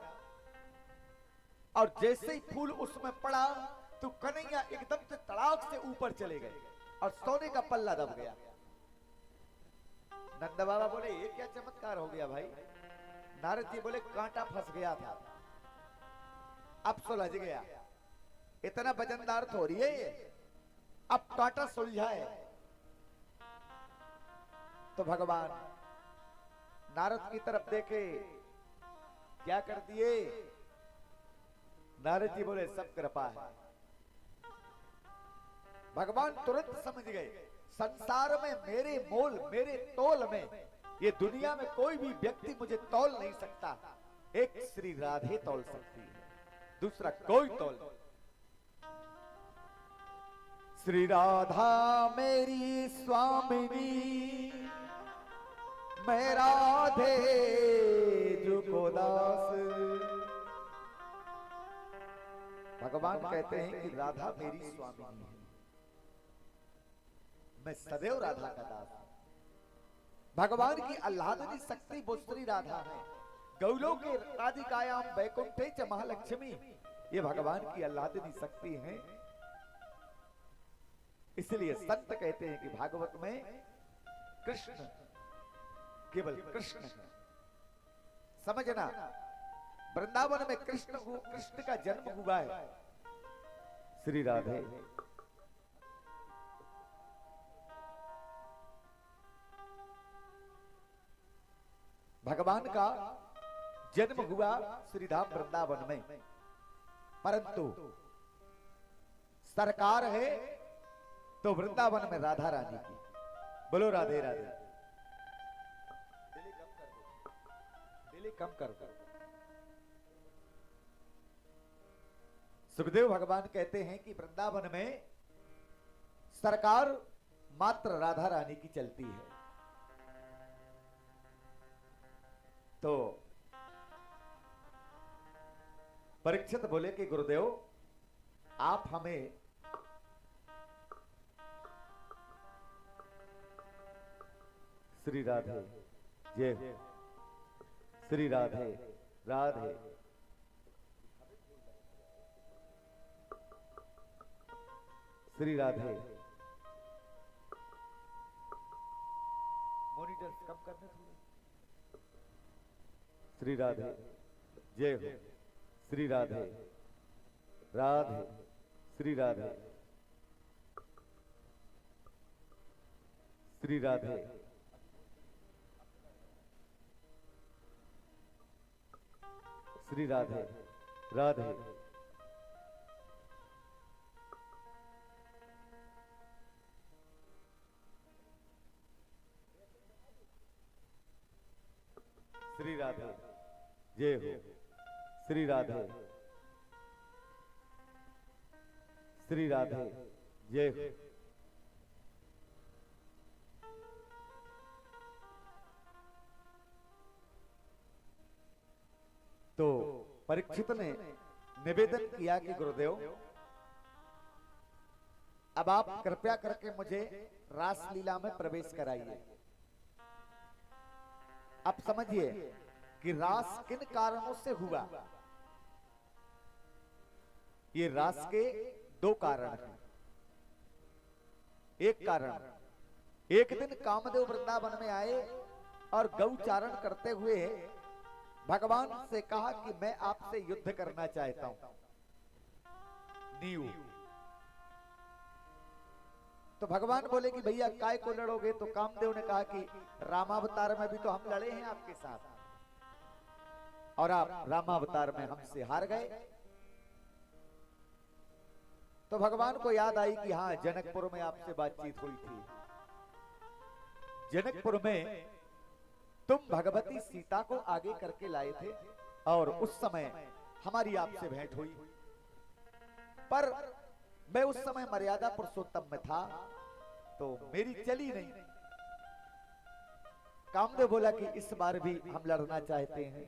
और जैसे ही फूल उसमें पड़ा तो कन्हैया एकदम से तड़ाक से ऊपर चले गए और सोने का पल्ला दब गया। नंद बाबा बोले ये क्या चमत्कार हो गया भाई। नारद जी बोले कांटा फंस गया था, अब सुलझ गया। इतना वजनदार थोड़ी है ये, अब कांटा सुलझा है। तो भगवान नारद की तरफ देखे, क्या कर दिए। नारद जी बोले सब कृपा है। भगवान तुरंत समझ गए संसार में मेरे मोल मेरे तोल में ये दुनिया में कोई भी व्यक्ति मुझे तौल नहीं सकता। एक श्री राधे तौल सकती है, दूसरा कोई तौल नहीं। श्री राधा मेरी स्वामिनी, मैं राधे जुको दास। भगवान कहते हैं कि राधा मेरी स्वामिनी है, मैं सदैव राधा का दास। भगवान की आह्लादनी शक्ति वो श्री राधा है। गौलों के राधिकायाम वैकुंठे च महालक्ष्मी, ये भगवान की आह्लादनी शक्ति है। इसलिए संत कहते हैं कि भागवत में कृष्ण केवल कृष्ण है। समझना, वृंदावन में कृष्ण का जन्म हुआ है। श्री राधे भगवान का जन्म हुआ श्रीधाम वृंदावन में, परंतु सरकार है तो वृंदावन में राधा रानी की। बोलो राधे राधे। दिली कम कर दो। सुखदेव भगवान कहते हैं कि वृंदावन में सरकार मात्र राधा रानी की चलती है। तो परीक्षित बोले कि गुरुदेव आप हमें श्री राधे जय श्री राधे राधे श्री राधे। मॉनिटर कम करने थोड़ा। श्री राधे जय हो। श्री राधे राधे श्री राधे श्री राधे श्री राधे राधे। श्री राधे जय हो। श्री राधे श्री राधे जय हो। तो परीक्षित ने निवेदन किया कि गुरुदेव अब आप कृपया करके मुझे रासलीला में प्रवेश कराइए। अब समझिए कि रास किन कारणों से हुआ। ये रास के दो कारण हैं। एक कारण, एक दिन कामदेव वृंदावन में आए और गौचारण करते हुए भगवान से कहा कि मैं आपसे युद्ध करना चाहता हूं। नीव तो भगवान बोले कि भैया काय को लड़ोगे। तो कामदेव ने कहा कि रामावतार में भी तो हम लड़े हैं आपके साथ और आप रामावतार में हमसे हार गए। तो भगवान को याद आई कि हाँ, जनकपुर में आपसे बातचीत हुई थी। जनकपुर में तुम भगवती सीता को आगे करके लाए थे और उस समय हमारी आपसे भेंट हुई, पर मैं उस समय मर्यादा पुरुषोत्तम में था तो मेरी चली नहीं। कामदेव बोला कि इस बार भी हम लड़ना चाहते हैं।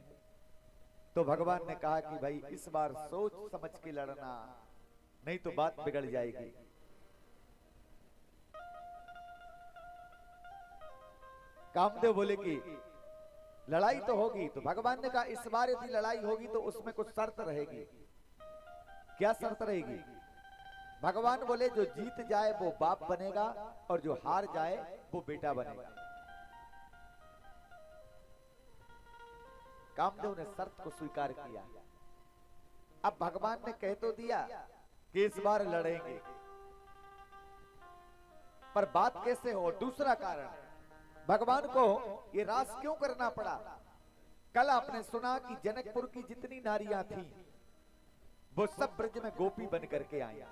तो भगवान ने कहा कि भाई इस बार सोच समझ के लड़ना, नहीं तो बात बिगड़ जाएगी। कामदेव बोले कि लड़ाई तो होगी। तो भगवान ने कहा इस बार यदि लड़ाई होगी तो उसमें कुछ शर्त रहेगी। क्या शर्त रहेगी? भगवान बोले जो जीत जाए वो बाप बनेगा और जो हार जाए वो बेटा बनेगा। कामदेव ने शर्त को स्वीकार किया। अब भगवान ने कह तो दिया कि इस बार लड़ेंगे, पर बात कैसे हो? दूसरा कारण, भगवान को ये रास क्यों करना पड़ा? कल आपने सुना कि जनकपुर की जितनी नारियां थीं वो सब ब्रज में गोपी बन करके आई।